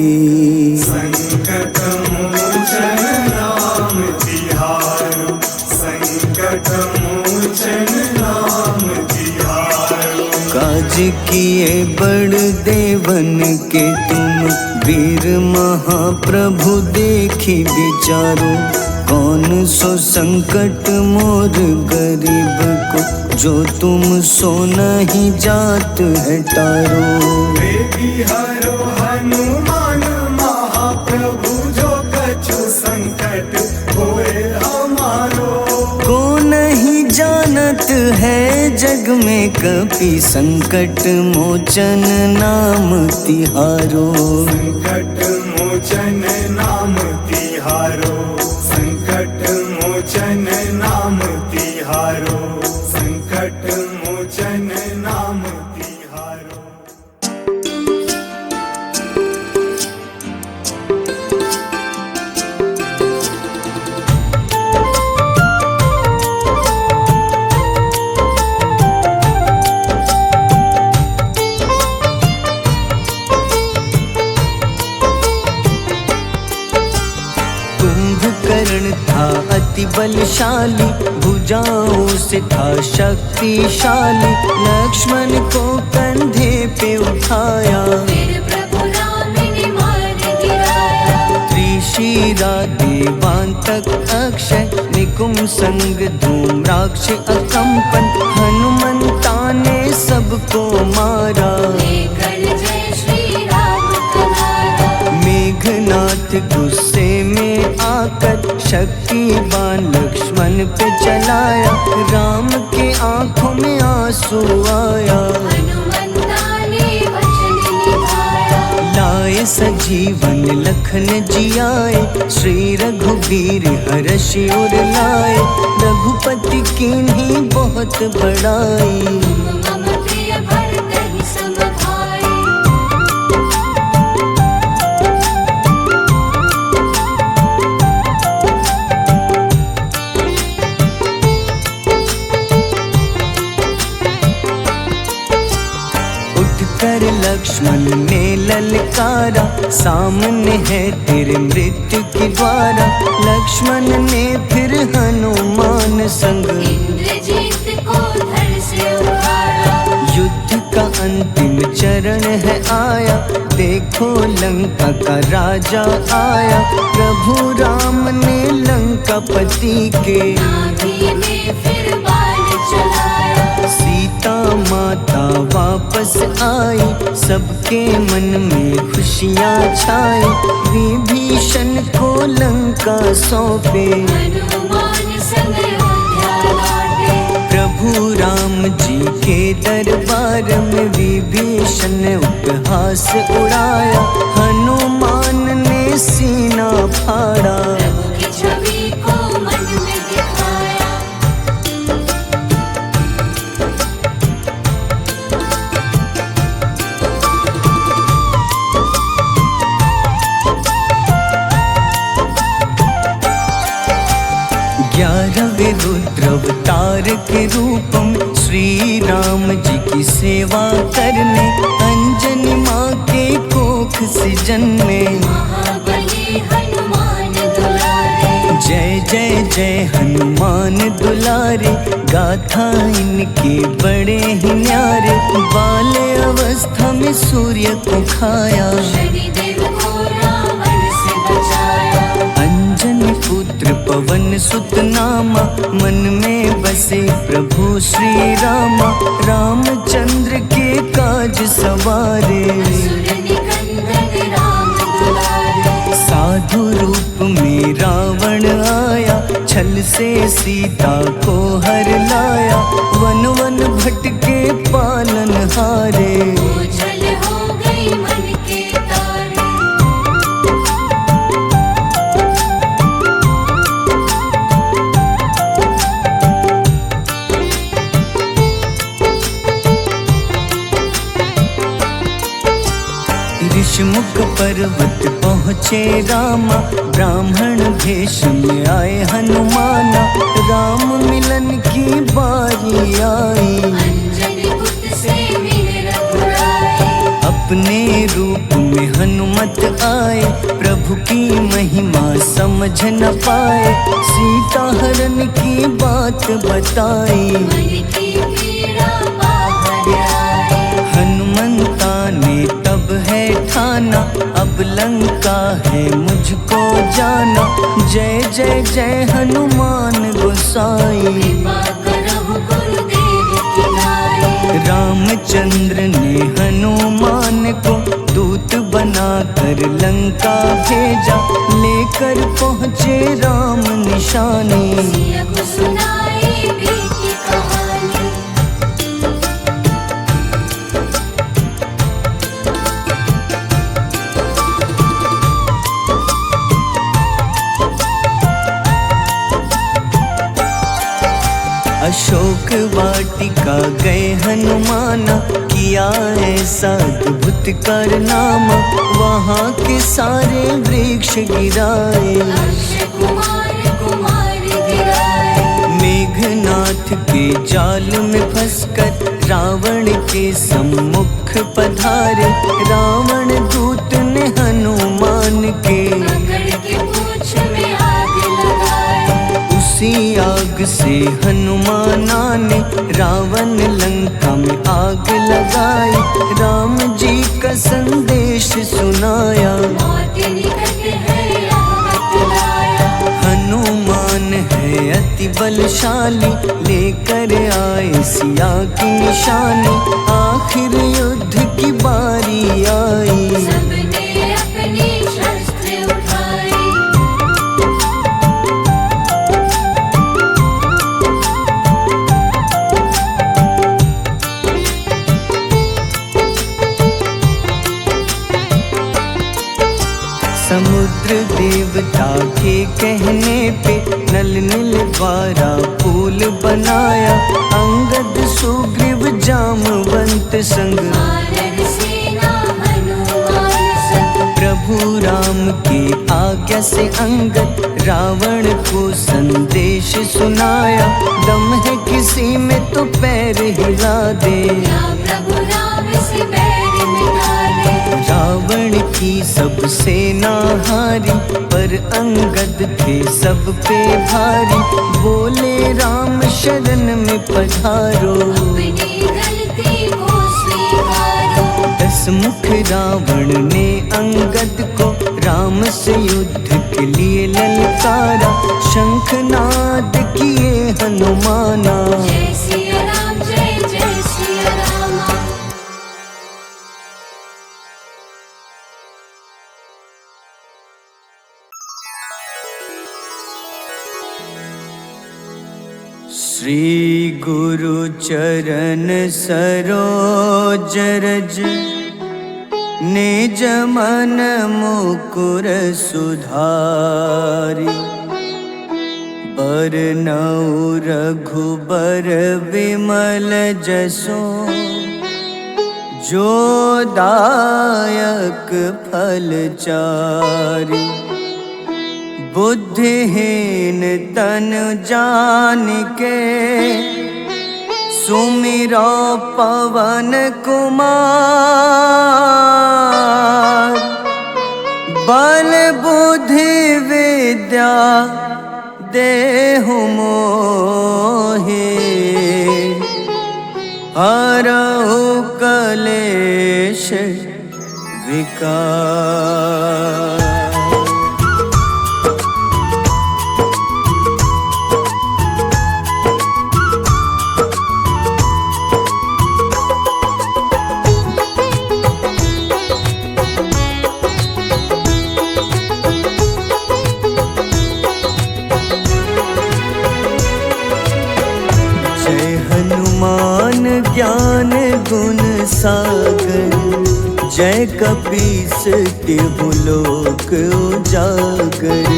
संकट मोचन नाम तिहारो, संकट मोचन नाम तिहारो। काज किए बड़ देवन के तुम, वीर महाप्रभु देखी विचारो। कौन सो संकट मोर गरीब को, जो तुम सो नहीं जात है टारो। बेगी हरो हनुमान महाप्रभु, जो कछु संकट होए हमारो। को नहीं जानत है जग में कपि, संकट मोचन नाम तिहारो। संकट मोचन नाम तिहारो, संकट मोचन नाम तिहारो, संकट मोचन नाम तिहारो। कुंभकर्ण था अति बलशाली, भुजाओं से था शक्तिशाली। लक्ष्मण को कंधे पे उठाया, फिर प्रभु राम ने मार गिराया। त्रिशिरा देवांतक अक्षय, निकुंभ संग धूम्राक्ष अकंपन। हनुमंता ने सबको मारा, लेकर जय श्री राम तुम्हारा। मेघनाथ गुस्से में आकर शक्तिवान लक्ष्मण पे चलाया। राम के आंखों में आंसू आया, हनुमंता ने वचन निभाया। लाए सजीवन लखन जियाए, श्री रघुवीर हर्षि उर लाए। रघुपति कीन्ही बहुत बड़ाई, मम प्रिय भरत ही सम भाई। उठकर लक्ष्मण ने ललकारा, सामने है तेरे मृत्यु की द्वारा। लक्ष्मण ने फिर हनुमान संग, इंद्रजीत को धड़ से उतारा। युद्ध का अंतिम चरण है आया, देखो लंका का राजा आया। प्रभु राम ने लंकापति के, नाभि में फिर बाण चलाया। सीता माता वापस आई, सबके मन में खुशियाँ छाई। विभीषण को लंका सौंपे, हनुमान संग अयोध्या लौटे। प्रभु राम जी के दरबार में विभीषण ने उपहास उड़ाया। हनुमान ने सीना फाड़ा, प्रभु की छवि को मन में दिखाया। ग्यारहवें रुद्र अवतार के रूपम श्री राम जी की सेवा करने, अंजनी माँ के कोख से जन्मे। महाबली हनुमान दुलारे, जय जय जय हनुमान दुलारे, गाथा इनके बड़े ही न्यारे। बाल्य अवस्था में सूर्य को खाया, शनिदेव को रावण से बचाया। अंजनी पुत्र पवन सुत नामा, मन में बसे प्रभु श्री रामा। रामचंद्र के काज सवारे, असुर निकंदन राम दुलारे। साधु रूप में रावण आया, छल से सीता को हर लाया। वन वन भटके पालन हारे, ओझल हो गई मन के तारे। ऋषमुख पर्वत पहुँचे रामा, ब्राह्मण भेष में आए हनुमाना। राम मिलन की बारी आई, अंजनी पुत्र से मिल रघुराई। अपने रूप में हनुमत आए, प्रभु की महिमा समझ न पाए। सीता हरण की बात बताई, मन की पीड़ा बाहर आई। हनुमंता ने तब है ठाना, अब लंका है मुझको जाना। जय जय जय हनुमान गोसाई, कृपा करहु गुरुदेव की नाई। रामचंद्र ने हनुमान को दूत बनाकर लंका भेजा। लेकर पहुँचे राम निशानी, सिया को सुनाई बीती कहानी। अशोक वाटिका गए हनुमाना, किया ऐसा अद्भुत कारनामा। वहाँ के सारे वृक्ष गिराए, अक्षय कुमार कुमार गिराए। मेघनाथ के जाल में फंसकर रावण के सम्मुख पधारे। रावण दूत ने हनुमान के पकड़ के पूंछ में आग लगाई। उसी आग से हनुमाना ने रावण लंका में आग लगाई। राम जी का संदेश सुनाया, मौत निकट है आफत लाया। हनुमान है अति बलशाली, लेकर आए सिया की निशानी। आखिर युद्ध की बारी आई, सबने अपनी शस्त्र उठाई। समुद्र देवता के कहने पे नल नील द्वारा पुल बनाया। अंगद सुग्रीव जामवंत संग, वानर सेना हनुमान संग। प्रभु राम की आज्ञा से अंगद रावण को संदेश सुनाया। दम है किसी में तो पैर हिला दे, या प्रभु राम से बैर मिटा दे। रावण की सब सेना हारी, पर अंगद थे सब पे भारी। बोले राम शरण में पधारो, अपनी गलती को स्वीकारो। दस मुख रावण ने अंगद को राम से युद्ध के लिए ललकारा। शंखनाद किए हनुमाना, जय सिया राम जय श्री गुरु चरण सरोज रज निज मन मुकुर सुधारि बरनउँ रघुबर विमल जसो जो दायक फल चारि बुद्धिहीन तनु जानिके सुमिरो पवन कुमार बल बुद्धि विद्या देहु मोहि हरहु कलेश विकार। हनुमान ज्ञान गुण सागर जय कपीस तिहु लोक उजागर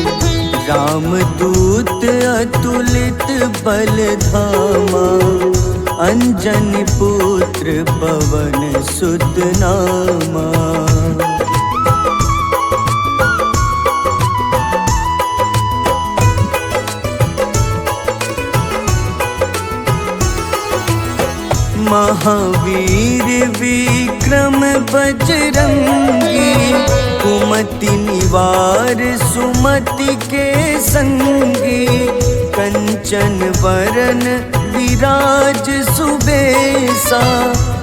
रामदूत अतुलित बल धामा अंजनी पुत्र पवन सुत नामा। महावीर विक्रम बजरंगी कुमति निवार सुमति के संगी कंचन वरन विराज सुबेसा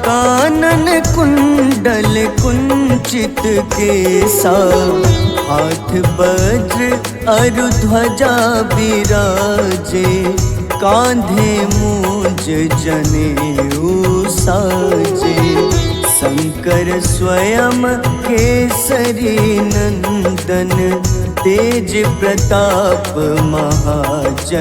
कानन कुंडल कुंचित केसा हाथ वज्र अरु ध्वजा बिराजे कांधे मूंज जनेऊ साजे शंकर स्वयं केसरी नंदन तेज प्रताप महाजगवंदन।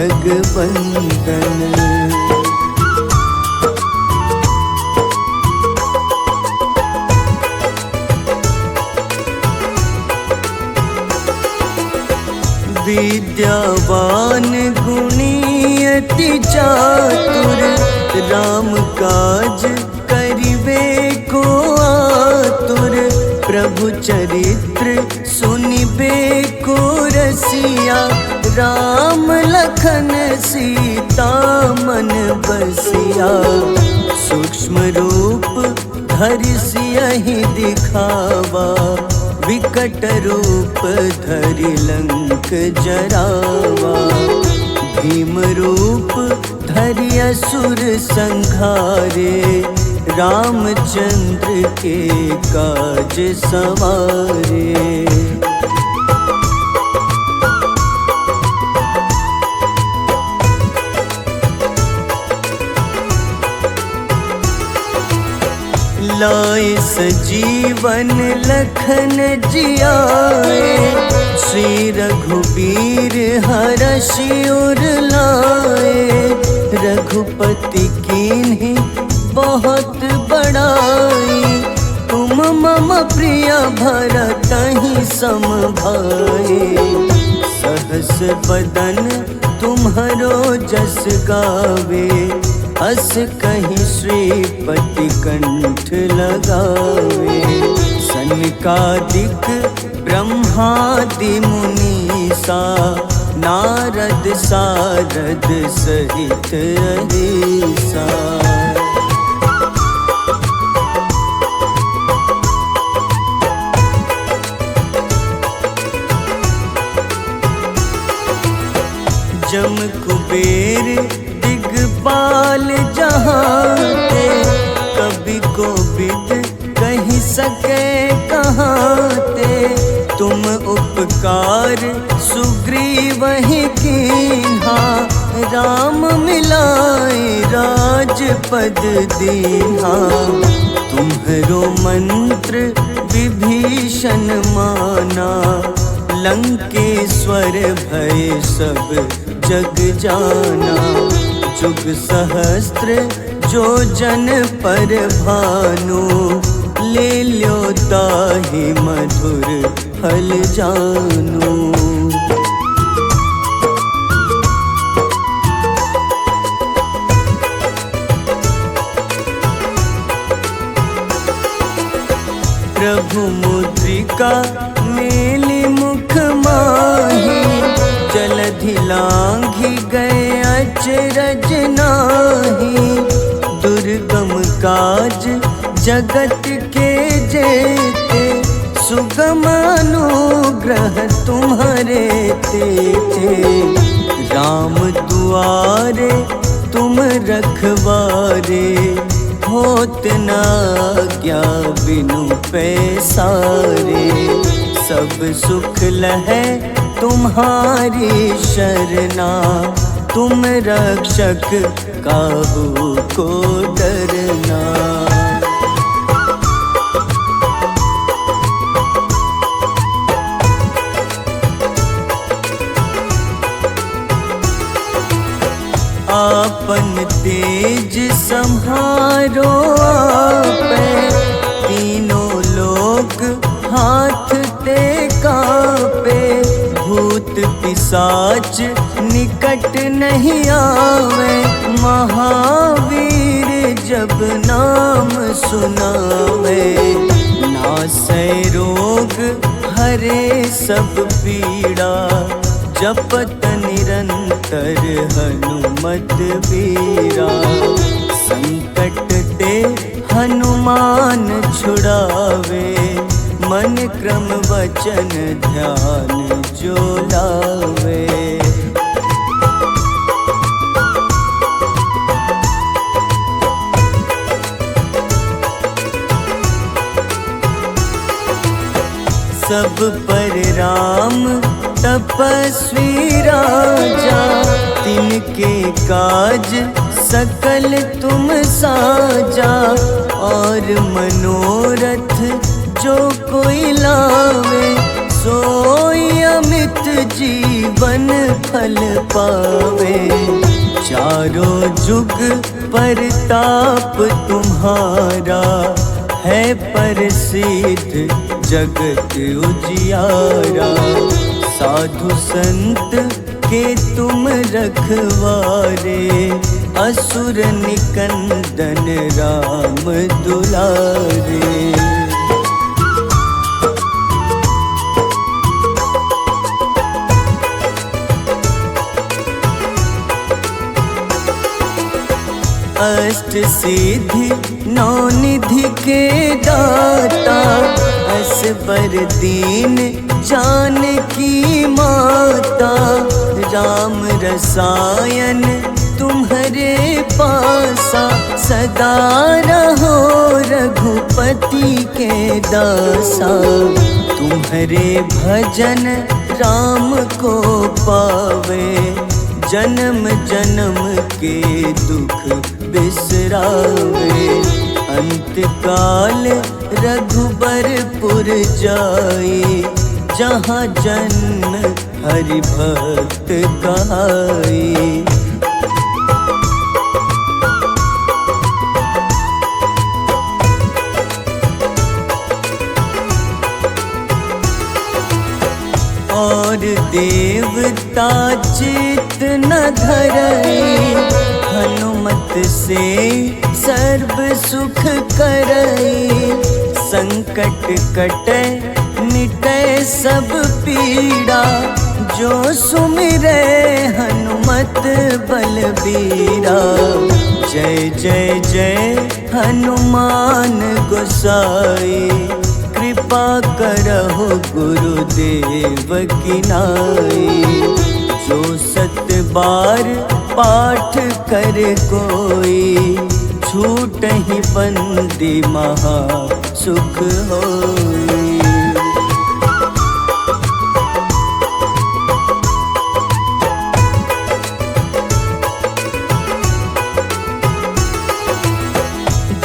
विद्यावान गुणी अति चातुर राम काज करिबे को आतुर प्रभु चरित्र सुनिबे को रसिया राम लखन सीता मन बसिया सूक्ष्म रूप धरि सियहि दिखावा विकट रूप धरि लंक जरावा भीम रूप धरि असुर संहारे रामचंद्र के काज सवारे। लाए सजीवन लखन जियाए श्री रघुबीर हरषि उर लाए रघुपति कीन्ही बहुत बड़ाई तुम मम प्रिय भरतहि सम भाई सहस बदन तुम्हरो जस गावे अस कहीं श्रीपति कंठ लगावे सनकादिक ब्रह्मादि मुनीसा नारद सारद सहित अहिसा। जम कुबेर दिगपाल जहाते कभी कोविद कहीं सके कहाते तुम उपकार सुग्रीव ही कीन्हा राम मिलाए राजपद दीन्हा तुम्हरो मंत्र विभीषण माना लंकेश्वर भय सब जग जाना जुग सहस्त्र जो जन पर भानु, ले ल्यो ताहि मधुर फल जानु। प्रभु मुद्रिका मेली मुख माही, जलधि लांघि गए अचरज नाही। दुर्गम काज जगत के जेते, सुगम अनुग्रह तुम्हारे तेते। राम दुआरे तुम रखवारे, होत न आज्ञा बिनु पैसारे। सब सुख लहै तुम्हारी शरणा, तुम रक्षक काहू को डरना। आपन तेज सम्हारो आपै, तीनों लोक हाथ ते कापे। भूत पिशाच निकट नहीं आवे, महावीर जब नाम सुनावे। नासै रोग हरे सब पीड़ा, जपत निरंतर हनुमत बीरा। संकट ते हनुमान छुड़ावे, मन क्रम वचन ध्यान जो लावे। सब पर राम तपस्वी राजा, तिनके काज सकल तुम साजा। और मनोरथ जो कोई लावे, सोई अमित जीवन फल पावे। चारों जुग परताप तुम्हारा, है प्रसिद्ध जगत उजियारा। साधु संत के तुम रखवारे, असुर निकंदन राम दुलारे। अष्ट सिद्धि नौ निधि के दाता, असबर दीन जानकी माता। राम रसायन तुम्हारे पासा, सदा रहो रघुपति के दासा। तुम्हारे भजन राम को पावे, जन्म जन्म के दुख बिसरावे। अंत काल रघुबरपुर जाई, जहाँ जन्म हरि भक्त कहाई। और देवता चित न धरई, हनुमत से सर्व सुख करई। संकट कटै मिटै सब पीड़ा, जो सुमिरै हनुमत बलबीरा। जय जय जय हनुमान गोसाई, कृपा करहु गुरुदेव की नाई। जो सत बार पाठ कर कोई, छूटहि बंदी महा सुख होई।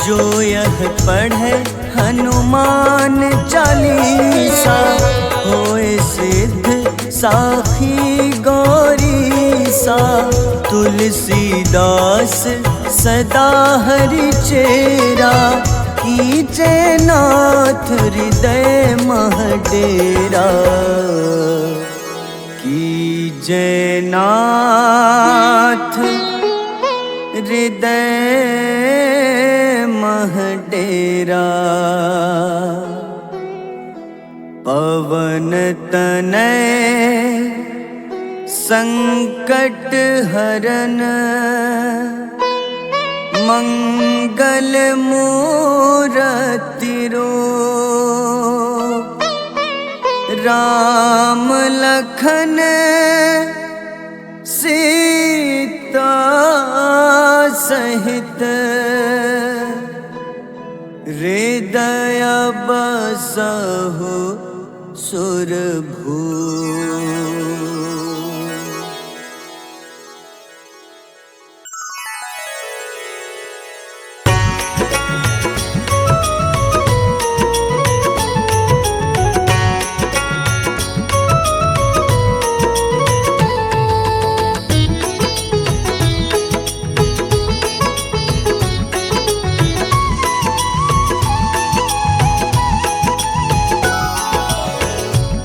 जो यह पढ़े हनुमान चालीसा, होए सिद्ध साखी गौरीसा। तुर तुलसीदास सदा हरि चेरा, कीजे नाथ हृदय मह डेरा, कीजे नाथ हृदय मह डेरा। पवन तनय संकट हरन, मंगल मूरति रूप, राम लखन सीता सहित, हृदय बसहु सुरभूप।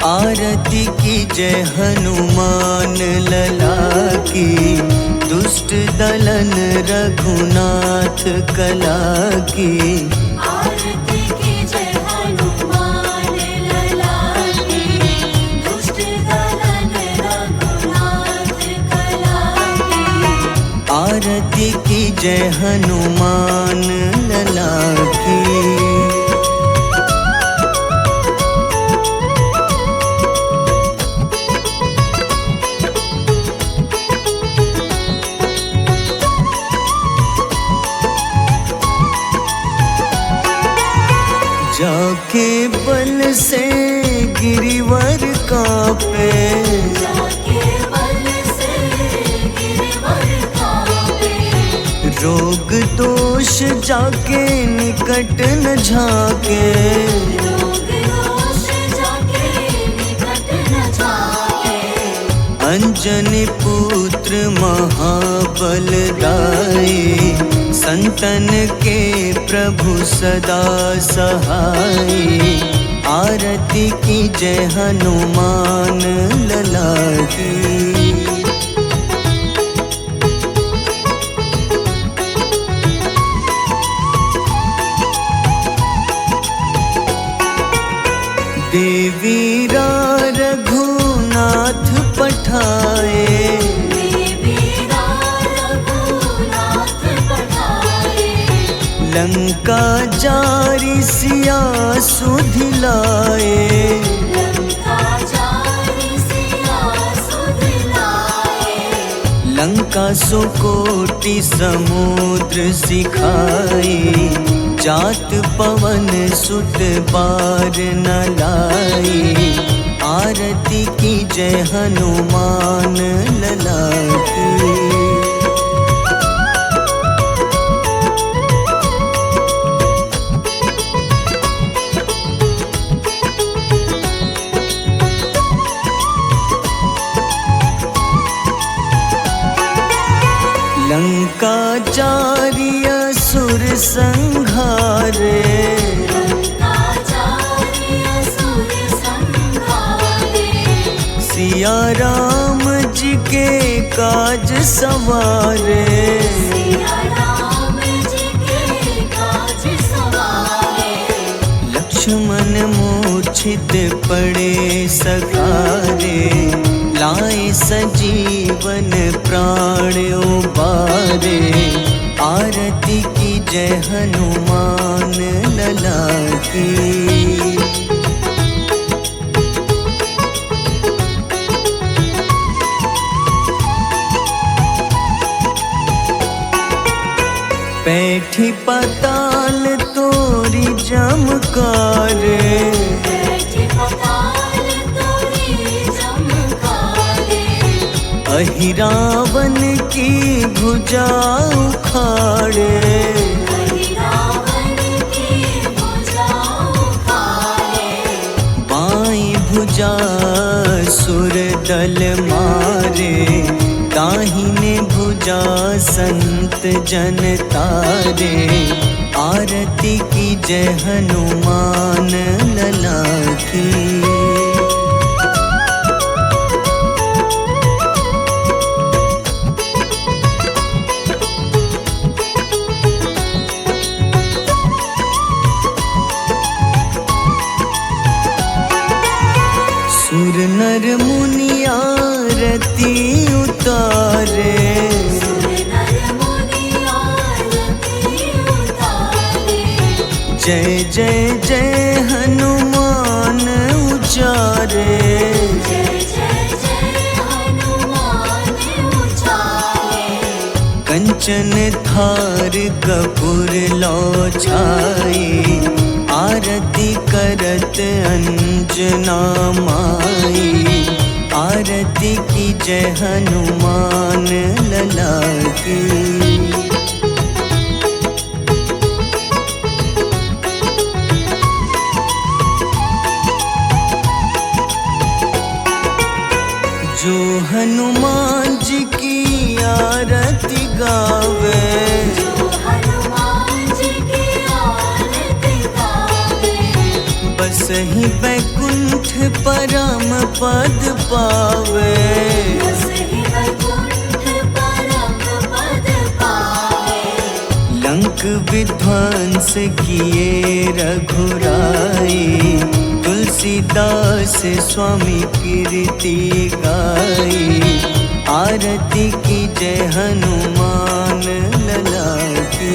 आरती की जय हनुमान लला की, दुष्ट दलन रघुनाथ कला की। आरती की जय हनुमान लला की, दुष्ट दलन रघुनाथ कला की। आरती की जय हनुमान लला की। जाके बल से गिरिवर कांपे, जाके बल से गिरवर कांपे। रोग दोष जाके निकट न झाके, रोग दोष जाके निकट न जाके। अंजनी पुत्र महाबलदाई, संतन के प्रभु सदा सहाय। आरती की जय हनुमान लला की। देवीरा रघुनाथ पठाए, देवीरा रघुनाथ पठाए। लंका जारी सिया सुधिलाए, लंका जारी सिया सुधिलाए। लंका सुकोटि समुद्र सिखाए। जात पवन सुत बार न लाई, आरती की जय हनुमान लला की। लंका जारी असुर संघारे, लंका जारी असुर संघारे। सिया राम जी के काज सवारे, सिया राम जी के काज सवारे। लक्ष्मण मूर्छित पड़े सकारे, लाए सजीवन प्राण उबारे। आरती की जय हनुमान लला की। बैठी पाताल तोरी जमकारे, बैठी पाताल तोरी जमकारे। अहिरावन की भुजा उखाड़े, रावण की भुजा उखाड़े। बाईं भुजा सुर दल मारे, दाहिने भुजा पूजा संत जन तारे, आरती की जय हनुमान लला की। सुर नर मुनि आरती उतारे, जय जय जय हनुमान उचारे। कंचन थार कपूर लो छाई, आरती करत अंजना माई। आरती की जय हनुमान लला की। जो हनुमान जी की आरती गावे, बस ही बैकुंठ परम पद पावे। लंक विध्वंस किए रघुराई, तुलसीदास स्वामी कीर्ति गाई। आरती की जय हनुमान लला की।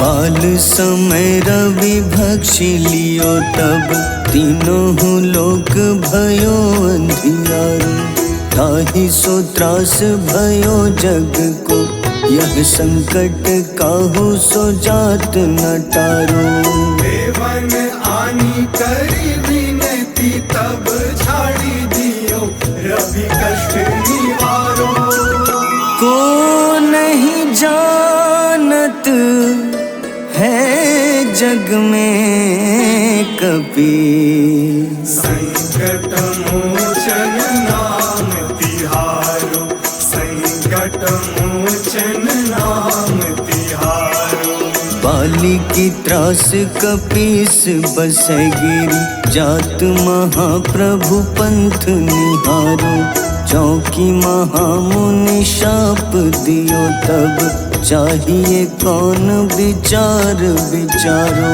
बाल समय रवि भक्षी लियो, तब तीनों लोक भयो अंधियारो। ताहि सो त्रास भयो जग को, यह संकट काहू सो जात न टारो। देवन आनी करी विनती, तब झाड़ी दियो रवि कष्ट निवारो। को नहीं जानत है जग में कपि, संकट मोचन नाम तिहारो। संकट मोचन नाम तिहारो। बाली की त्रास कपीस बसै गिरी, जात महाप्रभु पंथ निहारो। चौकी महामुनि शाप दियो, तब चाहिए कौन विचार विचारो।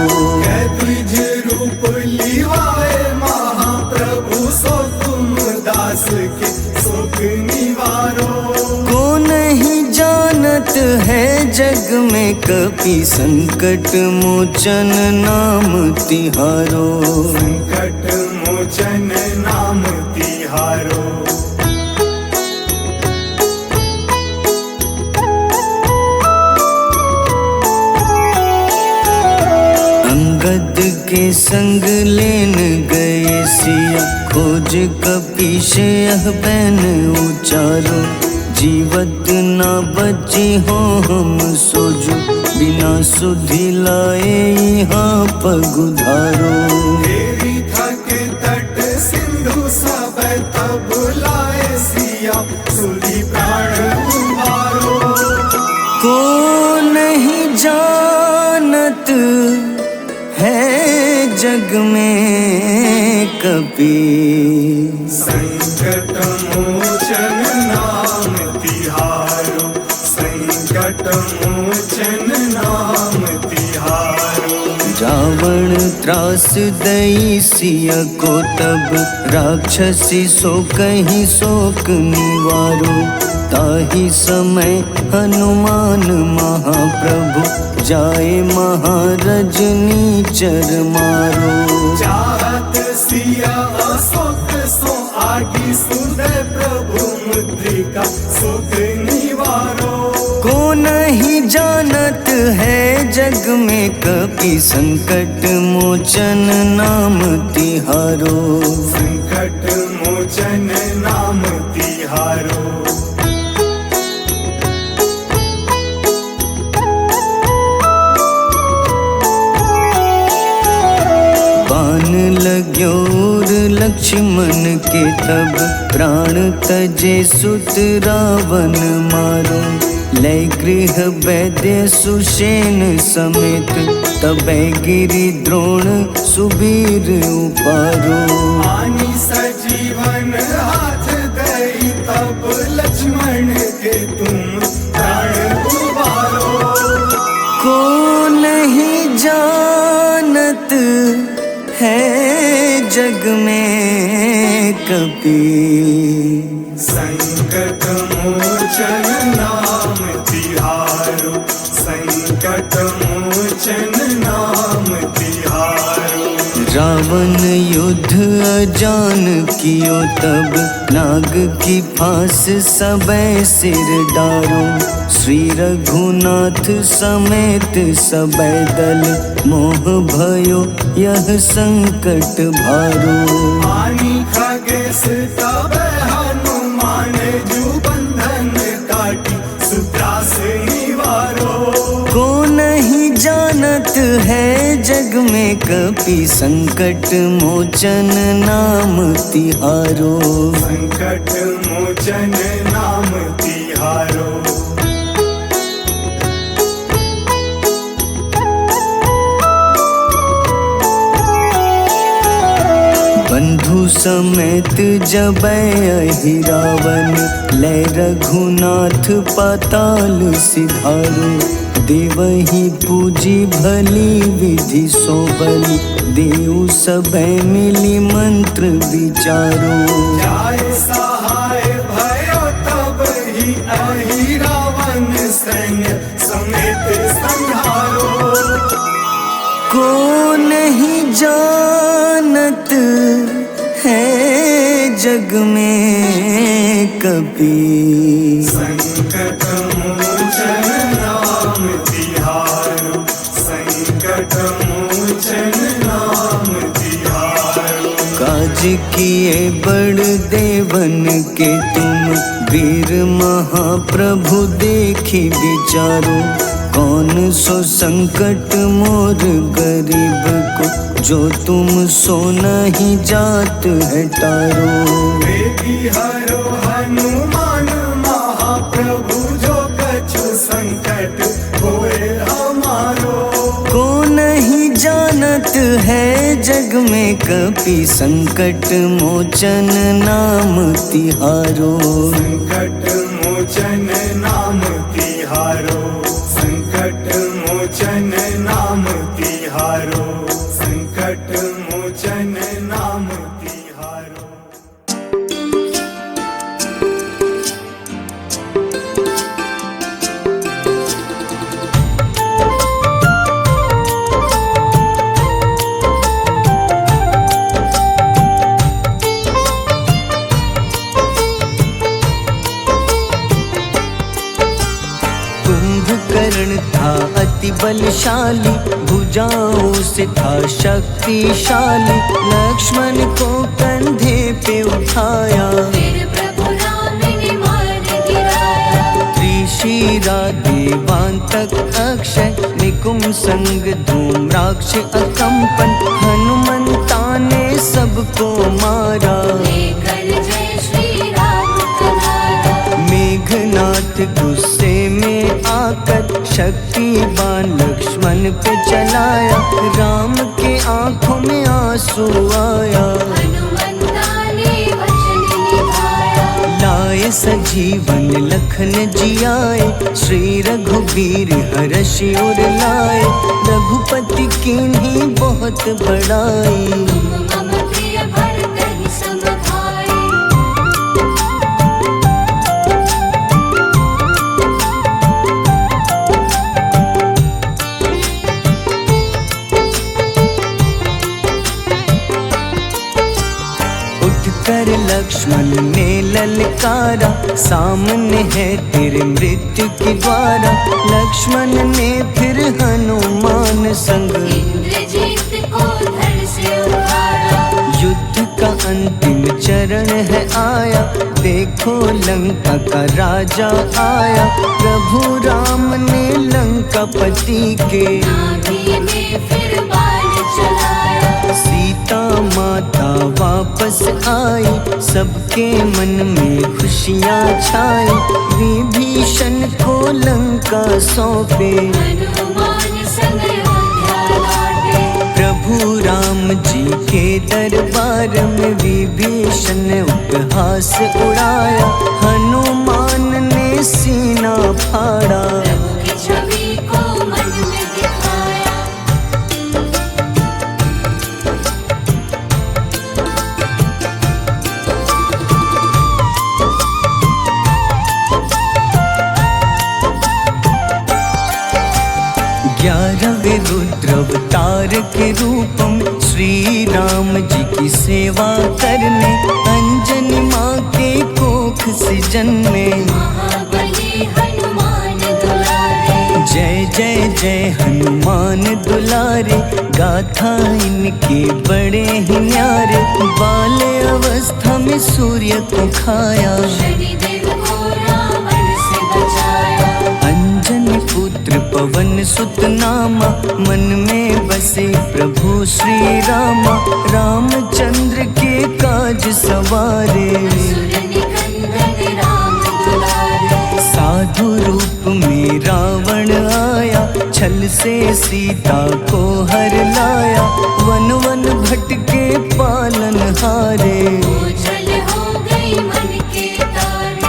द्विज रूप लिवाए महाप्रभु, सो तुम दास के सुख निवारो। को नहीं जानत है जग में कपि, संकट मोचन नाम तिहारो। संकट मोचन नाम तिहारो। अंगद के संग लेन गए सिया, खोज कपीश यह बैन उचारो। जीवत न बची हो हम सोजो, बिना सुधि लाए यहाँ पगुधारो। तेरी थक तट सिंधु सब तब लाए सिया, सुधि प्राण उबारो। को नहीं जानत है जग में कपि, संकट मोचन नाम तिहारो। संकट मोचन नाम तिहारो। रावण त्रास दई सिया को, तब राक्षसी सो कहीं शोक निवारो। ताहि समय हनुमान महाप्रभु, जाए महारजनी चर मारो। चाहत सिया अशोक सो आगी, सुदय प्रभु मुद्रिका सुख निवारो। को नहीं जानत है जग में कपि, संकट मोचन नाम तिहारो। संकट मोचन नाम तिहारो। तिहारो। बाण लाग्योर लक्ष्मण के तब प्राण तजे सुत रावण मारो। लय गृह वैद्य सुषेण समेत तबै गिरि द्रोण सुबीर उपारो। आनी सजीवन हाथ दई तब लक्ष्मण के तुम प्राण उबारो। को नहीं जानत है जग में कपि, संकट मोचन नाम तिहारो। संकट मोचन नाम तिहारो। रावण युद्ध अजान कियो तब नाग की फांस सबै सिर डारो। श्री रघुनाथ समेत सबै दल मोह भयो यह संकट भारो। आनी खगेश तब हनुमान जू बंधन काटी सुत्रास निवारो। को नहीं जानत है जग में कपि, संकट मोचन नाम तिहारो। संकट मोचन नाम तिहारो। बंधु समेत जबै अहि रावण, लय रघुनाथ पाताल सिधारो। देवहि पूजी भली विधि सो बलि, देव सबै मिली मंत्र विचारो। जाय सहाय भयो तब ही अहि रावण सैन्य समेत संहारो। को नहीं जानत है जग में कपि, संकट मोचन नाम तिहारो। संकट मोचन नाम तिहारो। काज किए बड़ देवन के तुम, वीर महाप्रभु देखी विचारो। कौन सो संकट मोर गरीब को, जो तुम सो नहीं जात है टारो। वेगी हरो हनुमान महाप्रभु, जो कछु संकट होए हमारो। को नहीं जानत है जग में कपि, संकट मोचन नाम तिहारो। संकट मोचन नाम तिहारो। संकट मोचन नाम तिहारो। संकट मोचन नाम तिहारो। कुंभकर्ण था अति बलशाली, भुजाओं से था शक्तिशाली। लक्ष्मण को कंधे पे उठाया, फिर प्रभु राम ने मार गिराया। त्रिशिरा देवांतक अक्षय, निकुंभ संग धूम्राक्ष अकंपन। हनुमंता ने सबको मारा, लेकर जय श्री राम तुम्हारा। मेघनाथ गुस्से में आकर शक्तिवान लक्ष्मण पे चलाया। राम के आंखों में आंसू आया, हनुमंता ने वचन निभाया। लाए सजीवन लखन जियाए, श्री रघुबीर हर्षि उर लाए। रघुपति कीन्ही बहुत बड़ाई, तुम मम प्रिय भरत ही सम भाई। उठकर लक्ष्मण ने ललकारा, सामने है तेरे मृत्यु की द्वारा। लक्ष्मण ने फिर हनुमान संग इंद्रजीत को धड़ से उतारा। युद्ध का अंतिम चरण है आया, देखो लंका का राजा आया। प्रभु राम ने लंकापति के नाभि में फिर बाण चलाया। सीता माता वापस आई, सबके मन में खुशियाँ छाई। विभीषण को लंका सौंपे, हनुमान संग अयोध्या लौटे। प्रभु राम जी के दरबार में विभीषण ने उपहास उड़ाया। हनुमान ने सीना फाड़ा, प्रभु की छवि को मन में दिखाया। ग्यारहवें रुद्र अवतार के रूपम श्री राम जी की सेवा करने, अंजनी माँ के कोख से जन्मे। महाबली हनुमान दुलारे, जय जय जय हनुमान दुलारे, गाथा इनके बड़े ही न्यारे। बाल्य अवस्था में सूर्य को खाया, शनिदेव को रावण से बचाया। अंजनी पुत्र पवन सुत नामा, मन में बसे प्रभु श्री रामा। रामचंद्र के काज सवारे, असुर निकंदन राम दुलारे। साधु रूप में रावण आया, छल से सीता को हर लाया। वन वन भटके पालन हारे, ओझल हो गई मन के तारे।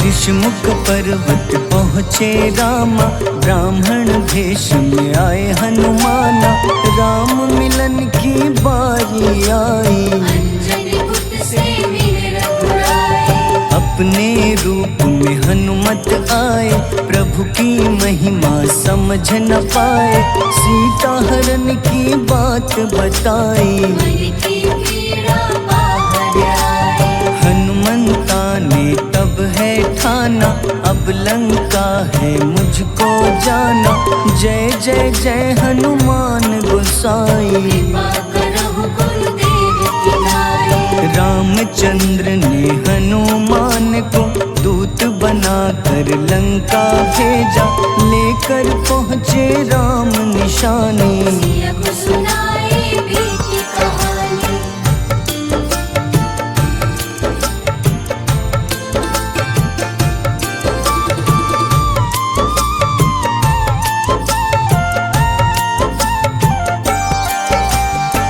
ऋषमुख पर्वत पहुँचे रामा, ब्राह्मण भेष में आए हनुमाना। राम मिलन की बारी आई, अंजनी पुत्र से मिल रघुराई। अपने रूप में हनुमत आए, प्रभु की महिमा समझ न पाए। सीता हरण की बात बताई, मन की पीड़ा बाहर आई। हनुमंता ने तब है ठाना, अब लंका है मुझको जाना। जय जय जय हनुमान गोसाई, कृपा करहु गुरुदेव की नाई। रामचंद्र ने हनुमान को दूत बनाकर लंका भेजा। लेकर पहुँचे राम निशानी, सिया को सुनाई बीती कहानी।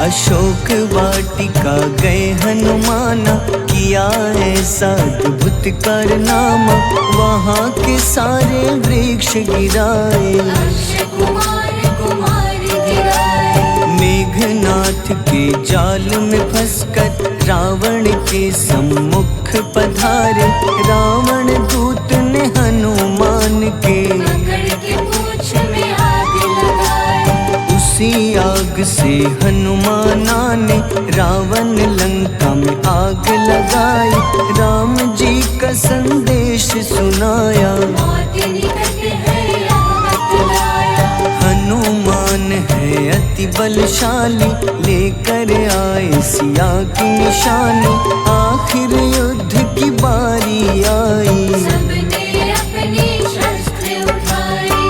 अशोक वाटिका गए हनुमाना, किया ऐसा अद्भुत कारनामा। वहाँ के सारे वृक्ष गिराए, अक्षय कुमार कुमार गिराए। मेघनाथ के जाल में फंसकर रावण के सम्मुख पधारे। रावण दूत ने हनुमान के पकड़ के पूंछ में आग लगाए। उसी आग से हनुमाना ने रावण लंका में आग लगाई। राम जी का संदेश सुनाया, मौत निकट है यह बतलाया। हनुमान है अति बलशाली, लेकर आए सिया की निशानी। आखिर युद्ध की बारी आई, सबने अपनी शस्त्र उठाई।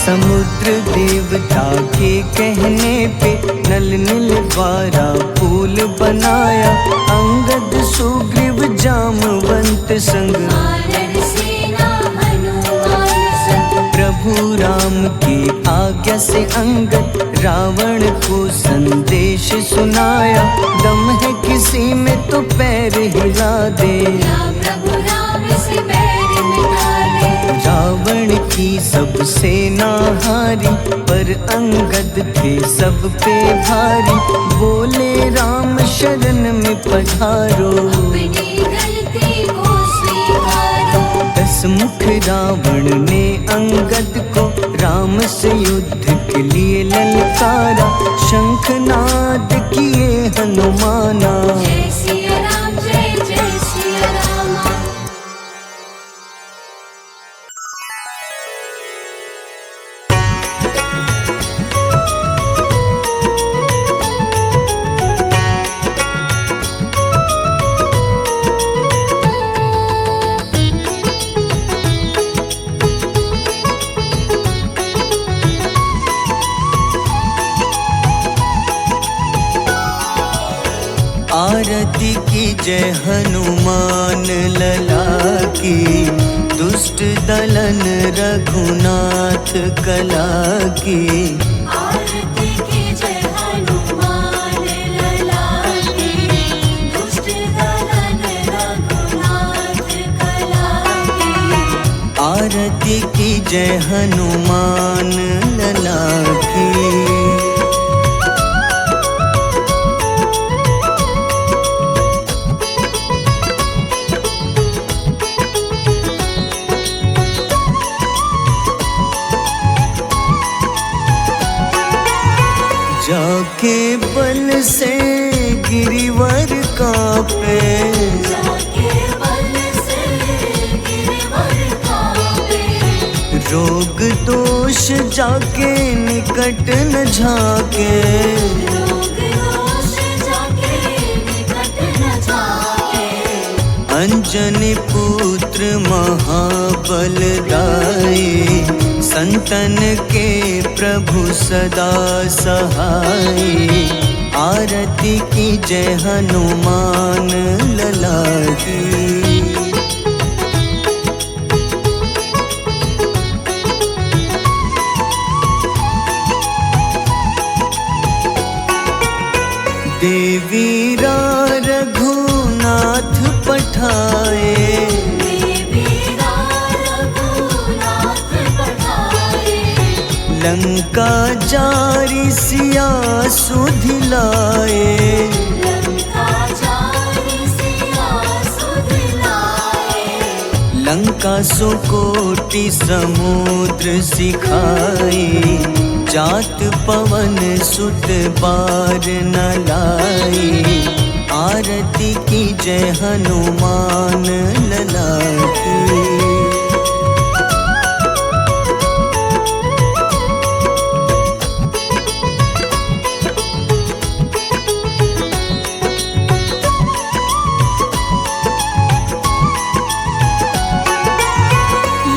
समुद्र देवता के कहने पे नल नील द्वारा पुल बनाया। अंगद सुग्रीव जामवंत संग, वानर सेना हनुमान संग। प्रभु राम की आज्ञा से अंगद रावण को संदेश सुनाया। दम है किसी में तो पैर हिला दे, या प्रभु राम से बैर मिटा दे। रावण की सब सेना हारी, पर अंगद थे सब पे भारी। बोले राम शरण में पधारो, अपनी गलती को स्वीकार हंसमुख रावण ने अंगद को राम से युद्ध के लिए ललकारा। शंखनाद किए हनुमाना, जय सिया राम जय जय सिया राम। आरती की जय हनुमान लला की, दुष्ट दलन रघुनाथ कला की। आरती की जय हनुमान लला की, दुष्ट दलन रघुनाथ कला की। आरती की जय हनुमान लला की। जाके बल से गिरिवर कांपे, जाके बल से गिरवर कांपे। रोग दोष जाके निकट न झाके। रोग दोष जाके निकट न जाके। अंजनी पुत्र महाबलदाई, संतन के प्रभु सदा सहाय। आरती की जय हनुमान लला की। देवीरा रघुनाथ पठाए, देवीरा रघुनाथ पठाए। लंका जारी सिया सुधिलाए। लंका जारी सिया सुधिलाए। लंका सुकोटि समुद्र सिखाए। जात पवन सुत बार न लाए। आरती की जय हनुमान लला की।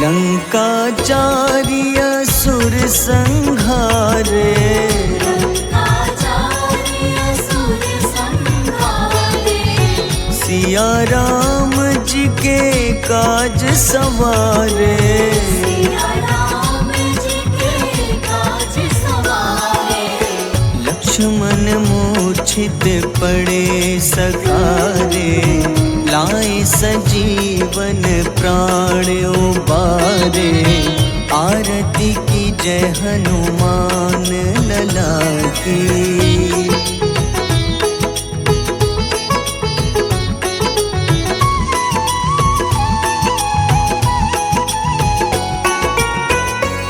लंका जारी असुर संहारे। लंका जारी असुर संहारे। सिया राम जी के काज सवारे। सिया राम जी के काज सवारे। लक्ष्मण मूर्छित पड़े सकारे। लाए सजीवन प्राण उबारे। आरती की जय हनुमान लला की।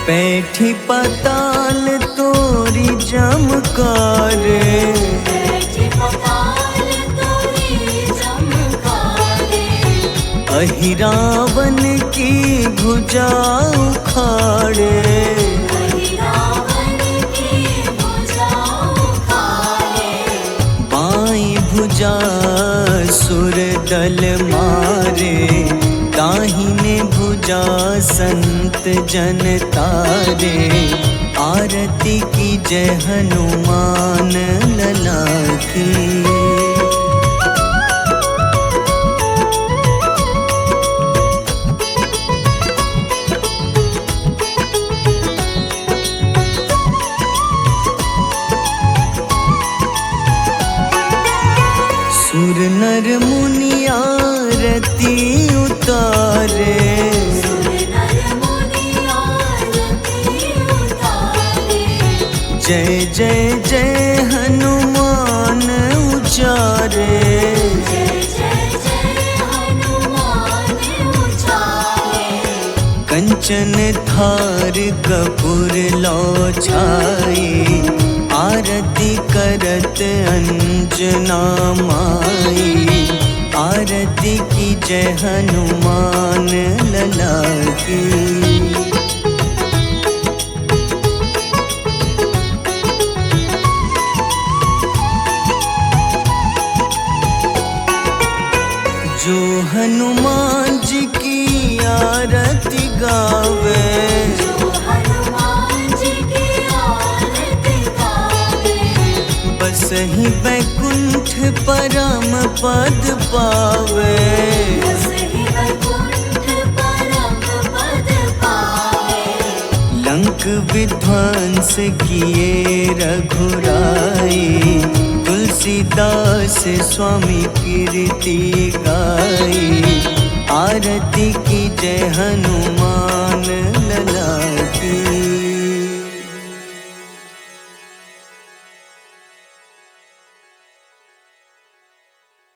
पैठी पताल तोरी जमकारे। बैठी पताल तोरी जमकारे। अहिरावन की भुजा उखाड़े। रावण की भुजा उखाड़े। बाईं भुजा सुर दल मारे। दाहिने भुजा संत जन तारे। आरती की जय हनुमान लला की। सुर नर मुनि आरती उतारे। सुर नर मुनि आरती उतारे। जय जय जय हनुमान उचारे। जय जय जय हनुमान उचारे। कंचन थार कपूर लो छाई, आरती करत अंजना माई। आरती की जय हनुमान लला की। जो हनुमान जी की आरती गावे, जो हनुमान जी की आरती गावे, बस ही बैकुंठ परम पद पावे। बस ही वैकुंठ परम पद पावे। लंक विध्वंस किए रघुराई, तुलसीदास स्वामी कीर्ति गाई। आरती की जय हनुमान लला की।